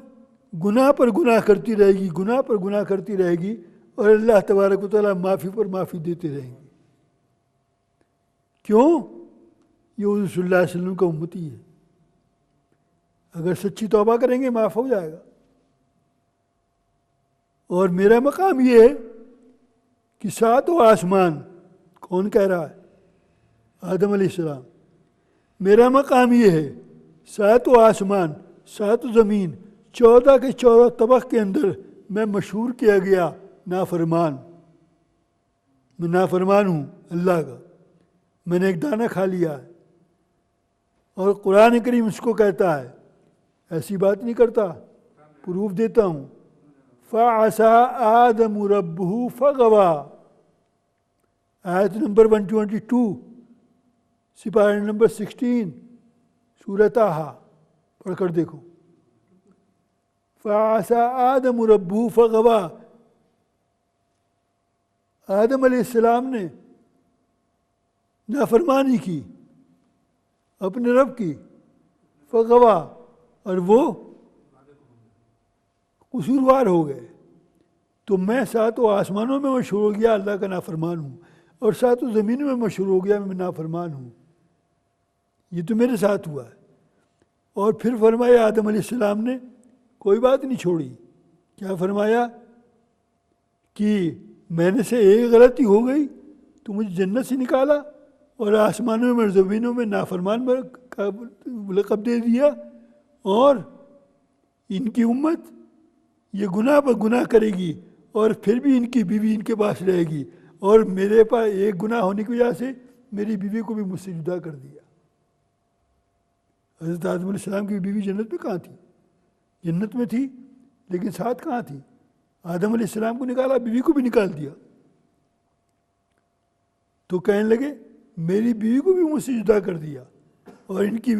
Speaker 1: گناہ پر گناہ کرتی رہے گی، گناہ پر گناہ کرتی رہے گی، اور اللہ تبارک و تعالیٰ معافی پر معافی دیتے رہیں گے۔ کیوں؟ یہ حضور صلی اللہ علیہ وسلم کا امتی ہے، اگر سچی توبہ کریں گے معاف ہو جائے گا۔ اور میرا مقام یہ ہے کہ ساتوں آسمان، کون کہہ رہا ہے؟ آدم علیہ السلام۔ میرا مقام یہ ہے ساتوں آسمان، ساتوں زمین، 14 کے 14 طبق کے اندر میں مشہور کیا گیا نافرمان، میں نافرمان ہوں اللہ کا، میں نے ایک دانہ کھا لیا ہے۔ اور قرآن کریم اس کو کہتا ہے، ایسی بات نہیں کرتا، پروف دیتا ہوں، فَعَصَىٰ آدَمُ رَبُّهُ فَغَوَىٰ، آیت نمبر 122، سپارہ نمبر 16 سورہ طٰہٰ، پڑھ کر دیکھو۔ فَعَصَىٰ آدَمُ رَبُّهُ فَغَوَىٰ، آدم علیہ السلام نے نافرمانی کی اپنے رب کی، فغوا، اور وہ قصوروار ہو گئے۔ تو میں ساتوں آسمانوں میں مشہور ہو گیا اللہ کا نافرمان ہوں، اور ساتوں زمینوں میں مشہور ہو گیا میں نافرمان ہوں۔ یہ تو میرے ساتھ ہوا ہے۔ اور پھر فرمایا آدم علیہ السلام نے کوئی بات نہیں چھوڑی، کیا فرمایا کہ میں نے سے ایک غلطی ہو گئی تو مجھے جنت سے نکالا اور آسمانوں میں زمینوں میں نافرمان کا لقب دے دیا، اور ان کی امت یہ گناہ پر گناہ کرے گی، اور پھر بھی ان کی بیوی ان کے پاس رہے گی، اور میرے پاس ایک گناہ ہونے کی وجہ سے میری بیوی کو بھی مجھ سے جدا کر دیا۔ حضرت آدم علیہ السلام کی بیوی جنت میں کہاں تھی؟ جنت میں تھی لیکن ساتھ کہاں تھی؟ آدم علیہ السلام کو نکالا، بیوی کو بھی نکال دیا۔ تو کہنے لگے میری بیوی کو بھی مجھ سے جدا کر دیا، اور ان کی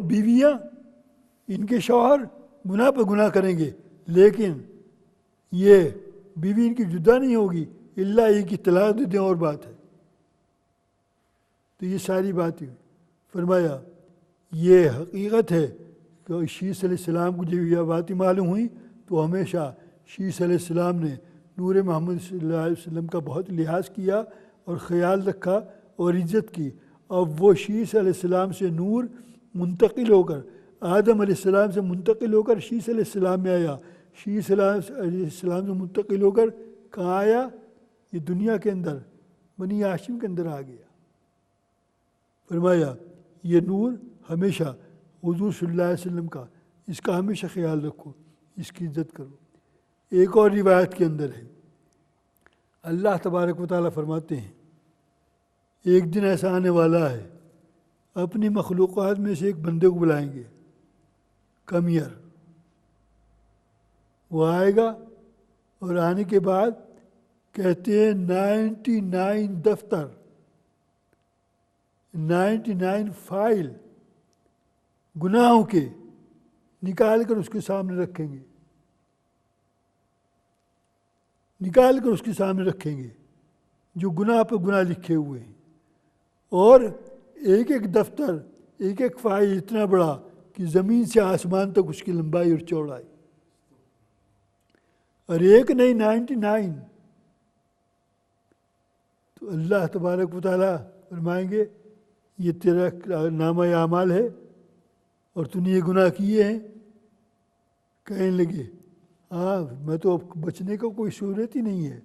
Speaker 1: بیویاں، ان کے شوہر گناہ پر گناہ کریں گے، لیکن یہ بیوی ان کی جدا نہیں ہوگی، اللہ یہ کی طلاق دے دیں اور بات ہے۔ تو یہ ساری باتیں فرمایا یہ حقیقت ہے کہ شیس علیہ السلام کو جب یہ باتیں معلوم ہوئیں تو ہمیشہ شیس علیہ السلام نے نور محمد صلی اللہ علیہ وسلم کا بہت لحاظ کیا اور خیال رکھا اور عزت کی۔ اب وہ شیس علیہ السلام سے نور منتقل ہو کر، آدم علیہ السلام سے منتقل ہو کر شیس علیہ السلام میں آیا، شیع علیہ السلام سے منتقل ہو کر کہاں آیا؟ یہ دنیا کے اندر بنی ہاشم کے اندر آ گیا۔ فرمایا یہ نور ہمیشہ حضور صلی اللہ علیہ وسلم کا، اس کا ہمیشہ خیال رکھو، اس کی عزت کرو۔ ایک اور روایت کے اندر ہے، اللہ تبارک و تعالیٰ فرماتے ہیں ایک دن ایسا آنے والا ہے، اپنی مخلوقات میں سے ایک بندے کو بلائیں گے، کم ایئر، وہ آئے گا اور آنے کے بعد کہتے ہیں 99 دفتر، 99 فائل گناہوں کے نکال کر اس کے سامنے رکھیں گے، نکال کر اس کے سامنے رکھیں گے جو گناہ پہ گناہ لکھے ہوئے ہیں، اور ایک ایک دفتر، ایک ایک فائل اتنا بڑا کہ زمین سے آسمان تک اس کی لمبائی اور چوڑائی، اور ایک نہیں 99۔ تو اللہ تبارک و تعالیٰ فرمائیں گے یہ تیرا نامہ اعمال ہے اور تو نے یہ گناہ کیے ہیں؟ کہنے لگے ہاں میں تو اب بچنے کا کوئی صورت ہی نہیں ہے۔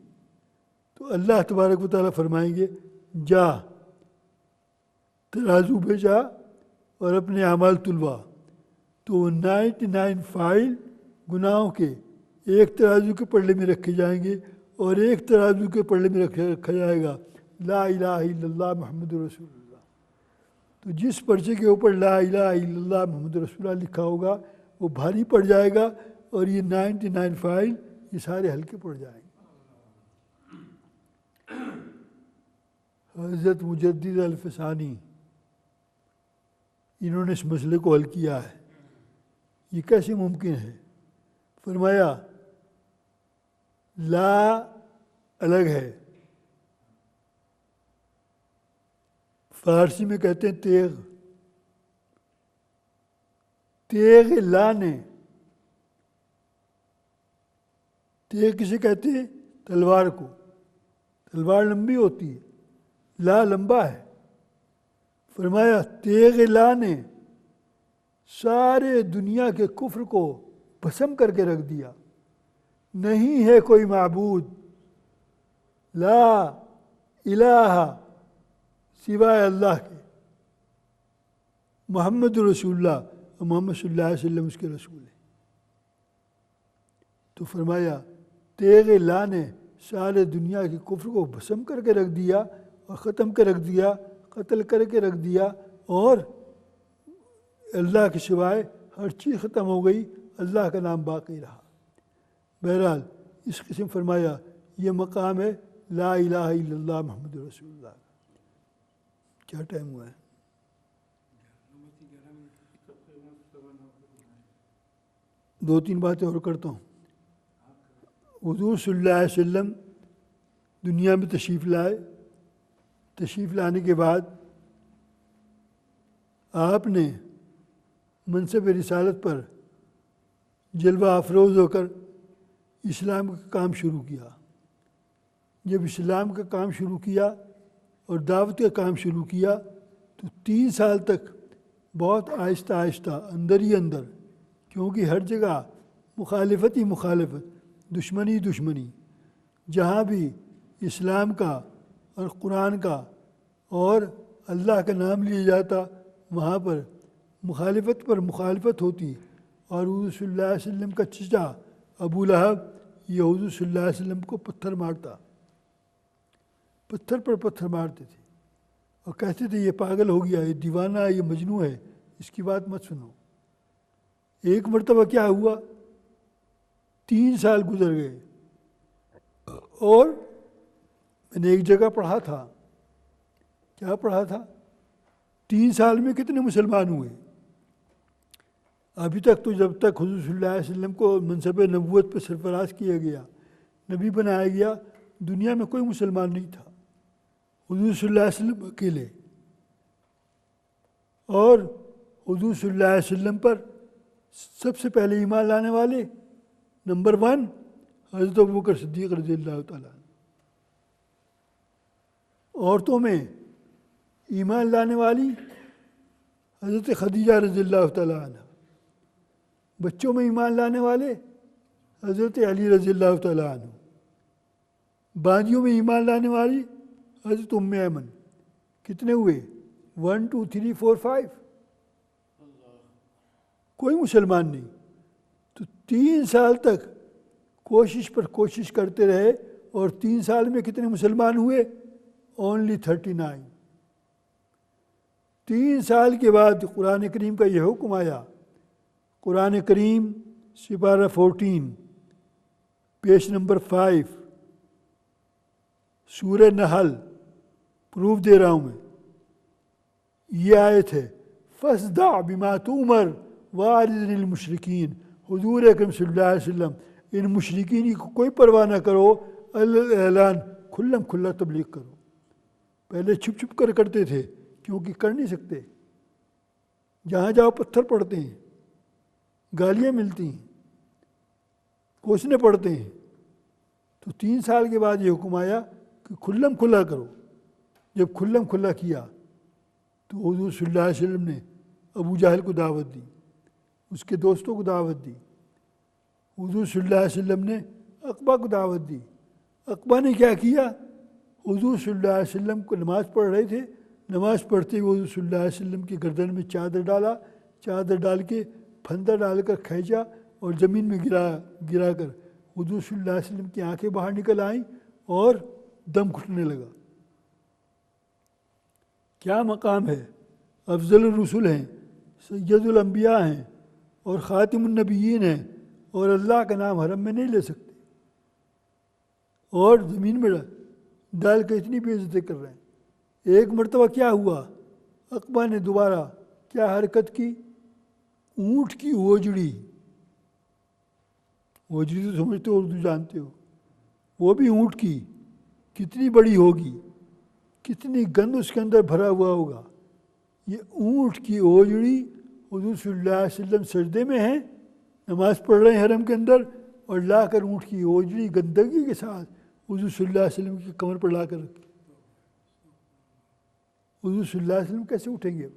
Speaker 1: تو اللہ تبارک و تعالیٰ فرمائیں گے جا ترازو پہ جا اور اپنے اعمال تلوا، تو 99 فائل گناہوں کے ایک ترازو کے پلڑے میں رکھے جائیں گے، اور ایک ترازو کے پلڑے میں رکھا جائے گا لا الہ الا اللہ محمد رسول اللہ۔ تو جس پرچے کے اوپر لا الہ الا اللہ محمد رسول اللہ لکھا ہوگا وہ بھاری پڑ جائے گا، اور یہ 99 فائل یہ سارے ہلکے پڑ جائیں گے۔ حضرت مجدد الفسانی انہوں نے اس مسئلے کو حل کیا ہے، یہ کیسے ممکن ہے؟ فرمایا لا الگ ہے، فارسی میں کہتے ہیں تیغ، تیغ لا نے، تیغ کسے کہتے ہیں؟ تلوار کو، تلوار لمبی ہوتی ہے، لا لمبا ہے۔ فرمایا تیغ لا نے سارے دنیا کے کفر کو بھسم کر کے رکھ دیا، نہیں ہے کوئی معبود، لا الہ سوائے اللہ کے، محمد رسول اللہ، محمد صلی اللہ علیہ وسلم اس کے رسول ہیں۔ تو فرمایا تیغ لا نے سارے دنیا کے کفر کو بھسم کر کے رکھ دیا اور ختم کر رکھ دیا، قتل کر کے رکھ دیا، اور اللہ کے سوائے ہر چیز ختم ہو گئی، اللہ کا نام باقی رہا۔ بہرحال اس قسم فرمایا یہ مقام ہے لا الہ الا اللہ محمد رسول اللہ۔ کیا ٹائم ہوا ہے؟ دو تین باتیں اور کرتا ہوں۔ حضور صلی اللہ علیہ وسلم دنیا میں تشریف لائے، تشریف لانے کے بعد آپ نے منصب رسالت پر جلوہ افروز ہو کر اسلام کا کام شروع کیا۔ جب اسلام کا کام شروع کیا اور دعوت کا کام شروع کیا تو 3 سال تک بہت آہستہ آہستہ اندر ہی اندر، کیونکہ ہر جگہ مخالفت ہی مخالفت، دشمنی دشمنی، جہاں بھی اسلام کا اور قرآن کا اور اللہ کا نام لیا جاتا وہاں پر مخالفت پر مخالفت ہوتی، اور حضور صلی اللہ علیہ وسلم کا چچا ابو لہب یہ حضور صلی اللہ علیہ وسلم کو پتھر مارتا، پتھر پر پتھر مارتے تھے اور کہتے تھے یہ پاگل ہو گیا، یہ دیوانہ ہے، یہ مجنون ہے، اس کی بات مت سنو۔ ایک مرتبہ کیا ہوا، 3 سال گزر گئے اور میں نے ایک جگہ پڑھا تھا، کیا پڑھا تھا، 3 سال میں کتنے مسلمان ہوئے؟ ابھی تک تو جب تک حضور صلی اللہ علیہ وسلم کو منصب نبوت پہ سرفراز کیا گیا، نبی بنایا گیا، دنیا میں کوئی مسلمان نہیں تھا، حضور صلی اللہ علیہ وسلم اکیلے، اور حضور صلی اللہ علیہ وسلم پر سب سے پہلے ایمان لانے والے نمبر 1 حضرت ابوبکر صدیق رضی اللہ تعالیٰ، عورتوں میں ایمان لانے والی حضرت خدیجہ رضی اللہ تعالیٰ عنہ، بچوں میں ایمان لانے والے حضرت علی رضی اللہ تعالیٰ عنہ، باندیوں میں ایمان لانے والی حضرت ام ایمن، کتنے ہوئے؟ 1 2 3 4 5، کوئی مسلمان نہیں. تو 3 سال تک کوشش پر کوشش کرتے رہے، اور 3 سال میں کتنے مسلمان ہوئے؟ اونلی 39. 3 سال کے بعد قرآن کریم کا یہ حکم آیا. قرآن کریم سپارہ 14 پیج نمبر 5 سورہ نحل، پروف دے رہا ہوں میں، یہ آیت ہے فَاصْدَعْ بِمَا تُؤْمَرْ وَأَعْرِضْ عَنِ الْمُشْرِكِينَ. حضور اکرم صلی اللہ علیہ وسلم ان مشرکین کی کوئی پرواہ نہ کرو، اعلان کھلم کھلا تبلیغ کرو. پہلے چھپ چھپ کر کرتے تھے کیونکہ کر نہیں سکتے، جہاں جاؤ پتھر پڑتے ہیں، گالیاں ملتی ہیں، کوسنے پڑتے ہیں. تو 3 سال کے بعد یہ حکم آیا کہ کھلم کھلا کرو. جب کھلم کھلا کیا تو حضور صلی اللہ علیہ وسلم نے ابو جہل کو دعوت دی، اس کے دوستوں کو دعوت دی. حضور صلی اللہ علیہ وسلم نے عقبہ کو دعوت دی. عقبہ نے کیا کیا؟ حضور صلی اللہ علیہ وسلم کو نماز پڑھ رہے تھے، نماز پڑھتے ہوئے حضور صلی اللہ علیہ وسلم کی گردن میں چادر ڈالا، چادر ڈال کے پھندا ڈال کر کھینچا اور زمین میں گرا کر حضور صلی اللہ علیہ وسلم کی آنکھیں باہر نکل آئیں اور دم گھٹنے لگا. کیا مقام ہے! افضل الرسل ہیں، سید الانبیاء ہیں، اور خاتم النبیین ہیں، اور اللہ کا نام حرم میں نہیں لے سکتے، اور زمین میں ڈال کے اتنی بے عزتی کر رہے ہیں. ایک مرتبہ کیا ہوا؟ عقبہ نے دوبارہ کیا حرکت کی؟ اونٹ کی اوجڑی تو سمجھتے ہو، اردو جانتے ہو، وہ بھی اونٹ کی، کتنی بڑی ہوگی، کتنی گند اس کے اندر بھرا ہوا ہوگا. یہ اونٹ کی اوجڑی حضور صلی اللہ علیہ وسلم سجدے میں ہیں، نماز پڑھ رہے ہیں حرم کے اندر، اور لا کر اونٹ کی اوجڑی گندگی کے ساتھ حضور صلی اللہ علیہ وسلم کی کمر پر لا کر رکھی. حضور صلی اللہ علیہ وسلم کیسے اٹھیں گے؟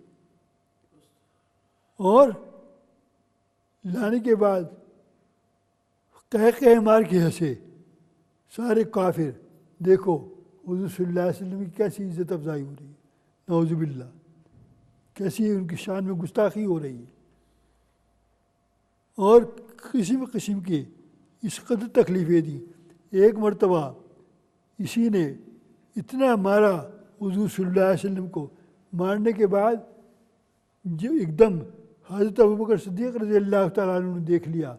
Speaker 1: اور لانے کے بعد کہہ مار کے ہنسے سارے کافر. دیکھو حضور صلی اللہ علیہ وسلم کی کیسی عزت افزائی ہو رہی ہے، نعوذ باللہ، کیسی ان کی شان میں گستاخی ہو رہی ہے. اور قسم قسم کی اس قدر تکلیفیں دی. ایک مرتبہ اسی نے اتنا مارا حضور صلی اللہ علیہ وسلم کو، مارنے کے بعد جو ایک دم حضرت ابوبکر صدیق رضی اللہ تعالیٰ عنہ نے دیکھ لیا.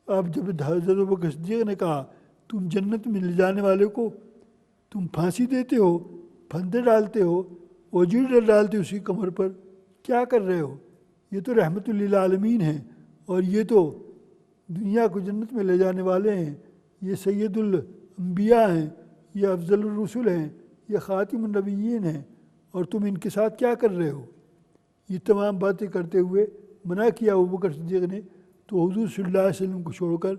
Speaker 1: اب جب حضرت ابوبکر صدیق نے کہا تم جنت میں لے جانے والے کو تم پھانسی دیتے ہو، پھندے ڈالتے ہو، اوجیڑ ڈالتے ہو اس کی کمر پر، کیا کر رہے ہو؟ یہ تو رحمت للعالمین ہیں، اور یہ تو دنیا کو جنت میں لے جانے والے ہیں، یہ سید الانبیاء ہیں، یہ افضل الرسل ہیں، یہ خاتم النبیین ہیں، اور تم ان کے ساتھ کیا کر رہے ہو؟ یہ تمام باتیں کرتے ہوئے منع کیا ابوبکر صدیق نے. تو حضور صلی اللہ علیہ وسلم کو چھوڑ کر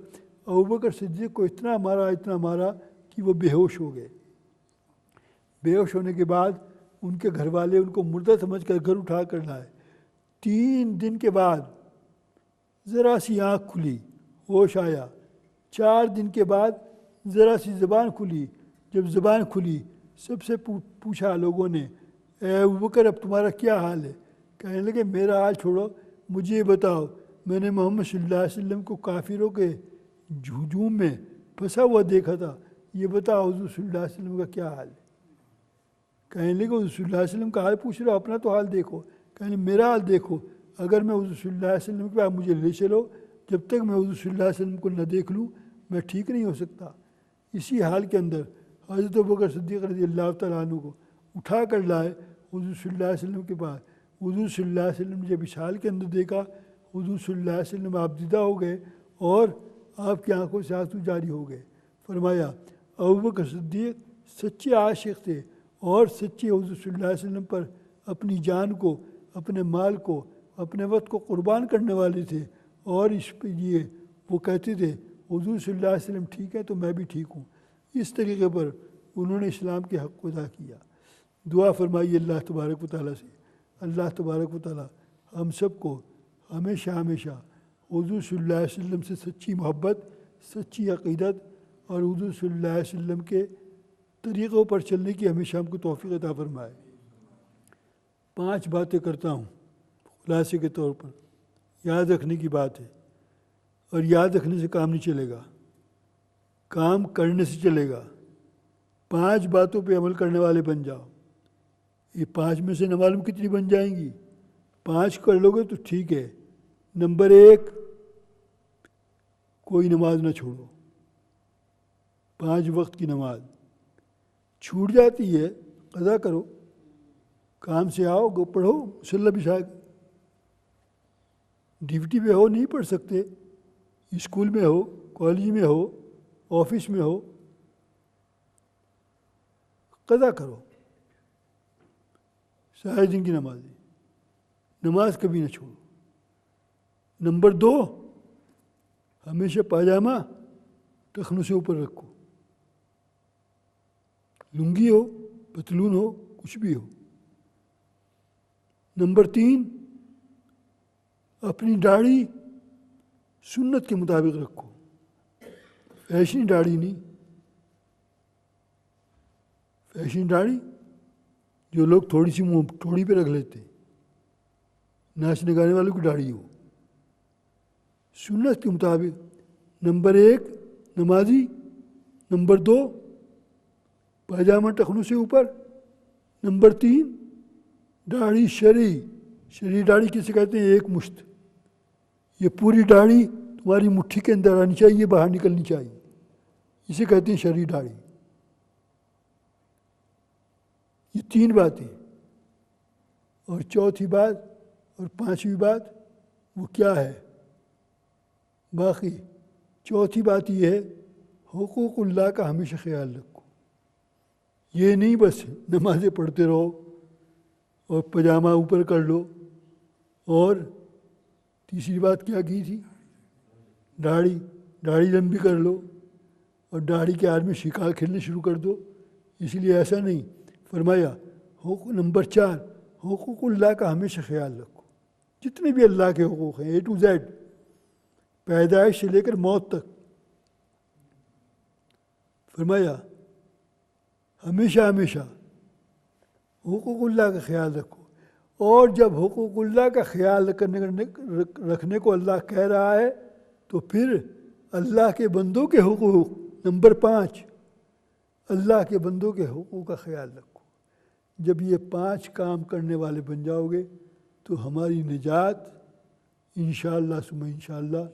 Speaker 1: ابوبکر صدیق کو اتنا مارا کہ وہ بے ہوش ہو گئے. بے ہوش ہونے کے بعد ان کے گھر والے ان کو مردہ سمجھ کر گھر اٹھا کر لائے. 3 دن کے بعد ذرا سی آنکھ کھلی، ہوش آیا. 4 دن کے بعد ذرا سی زبان کھلی. جب زبان کھلی سب سے پوچھا لوگوں نے، اے ابوبکر اب تمہارا کیا حال ہے؟ کہنے لگے میرا حال چھوڑو، مجھے یہ بتاؤ، میں نے محمد صلی اللہ علیہ وسلم کو کافروں کے ہجوم میں پھنسا ہوا دیکھا تھا، یہ بتاؤ حضور صلی اللہ علیہ وسلم کا کیا حال ہے؟ کہنے لگے حضور صلی اللہ علیہ وسلم کا حال پوچھ رہے ہو، اپنا تو حال دیکھو. کہنے میرا حال دیکھو، اگر میں حضور صلی اللہ علیہ وسلم کے بعد مجھے لے چلو، جب تک میں حضور صلی اللہ علیہ وسلم کو نہ دیکھ لوں میں ٹھیک نہیں ہو سکتا. اسی حال کے اندر حضرت ابوبکر صدیق رضی اللہ تعالیٰ عنہ کو اٹھا کر لائے حضور صلی اللہ علیہ وسلم کے پاس. حضور صلی اللہ علیہ وسلم نے جب اس حال کے اندر دیکھا، حضور صلی اللہ علیہ وسلم آپ دیدہ ہو گئے اور آپ کی آنکھوں سے آنسو جاری ہو گئے. فرمایا ابوبکر صدیق سچے عاشق تھے اور سچے حضور صلی اللہ علیہ وسلم پر اپنی جان کو، اپنے مال کو، اپنے وقت کو قربان کرنے والے تھے، اور اس پہ یہ وہ کہتے تھے حضور صلی اللہ علیہ وسلم ٹھیک ہے تو میں بھی ٹھیک ہوں. اس طریقے پر انہوں نے اسلام کے حق کو ادا کیا. دعا فرمائیے اللہ تبارک و تعالیٰ سے، اللہ تبارک و تعالیٰ ہم سب کو ہمیشہ حضور صلی اللہ علیہ وسلم سے سچی محبت، سچی عقیدت اور حضور صلی اللہ علیہ وسلم کے طریقوں پر چلنے کی ہمیشہ ہم کو توفیق عطا فرمائے۔ 5 باتیں کرتا ہوں خلاصے کے طور پر، یاد رکھنے کی بات ہے، اور یاد رکھنے سے کام نہیں چلے گا، کام کرنے سے چلے گا۔ 5 باتوں پہ عمل کرنے والے بن جاؤ۔ یہ 5 میں سے نہ معلوم کتنی بن جائیں گی، 5 کر لو گے تو ٹھیک ہے۔ نمبر 1، کوئی نماز نہ چھوڑو۔ 5 وقت کی نماز چھوٹ جاتی ہے، قضا کرو، کام سے آؤ گو پڑھو، مصلی بچھا کے۔ ڈیوٹی پہ ہو نہیں پڑھ سکتے، اسکول میں ہو، کالج میں ہو، آفس میں ہو، قضا کرو سارے دن کی نماز کبھی نہ چھوڑو۔ نمبر 2، ہمیشہ پاجامہ ٹخنوں سے اوپر رکھو، لنگی ہو، پتلون ہو، کچھ بھی ہو۔ نمبر 3، اپنی داڑھی سنت کے مطابق رکھو، فیشنی داڑھی نہیں۔ فیشنی داڑھی جو لوگ تھوڑی سی منہ ٹھوڑی پہ رکھ لیتے، ناچنے گانے والوں کی داڑھی ہو، سنت کے مطابق۔ نمبر 1 نمازی، نمبر 2 پاجامہ ٹخنوں سے اوپر، نمبر 3 داڑھی شرعی داڑھی کسے کہتے ہیں؟ 1 مشت۔ یہ پوری داڑھی تمہاری مٹھی کے اندر آنی چاہیے، باہر نکلنی چاہیے، اسے کہتے ہیں شرعی داڑھی۔ یہ 3 باتیں، اور چوتھی بات اور 5ویں بات وہ کیا ہے؟ باقی چوتھی بات یہ ہے، حقوق اللہ کا ہمیشہ خیال رکھو۔ یہ نہیں بس نمازیں پڑھتے رہو اور پاجامہ اوپر کر لو، اور تیسری بات کیا کی تھی؟ داڑھی لمبی کر لو اور داڑھی کے آر میں شکار کھیلنے شروع کر دو۔ اس لیے ایسا نہیں، فرمایا نمبر 4 حقوق اللہ کا ہمیشہ خیال رکھو۔ جتنے بھی اللہ کے حقوق ہیں A to Z، پیدائش سے لے کر موت تک، فرمایا ہمیشہ حقوق اللہ کا خیال رکھو۔ اور جب حقوق اللہ کا خیال رکھنے کو اللہ کہہ رہا ہے تو پھر اللہ کے بندوں کے حقوق، نمبر 5 اللہ کے بندوں کے حقوق کا خیال رکھو۔ جب یہ 5 کام کرنے والے بن جاؤ گے تو ہماری نجات انشاءاللہ ثم انشاءاللہ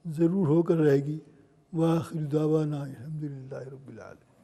Speaker 1: ضرور ہو کر رہے گی۔ وآخر دعوانا الحمدللہ رب العالمین۔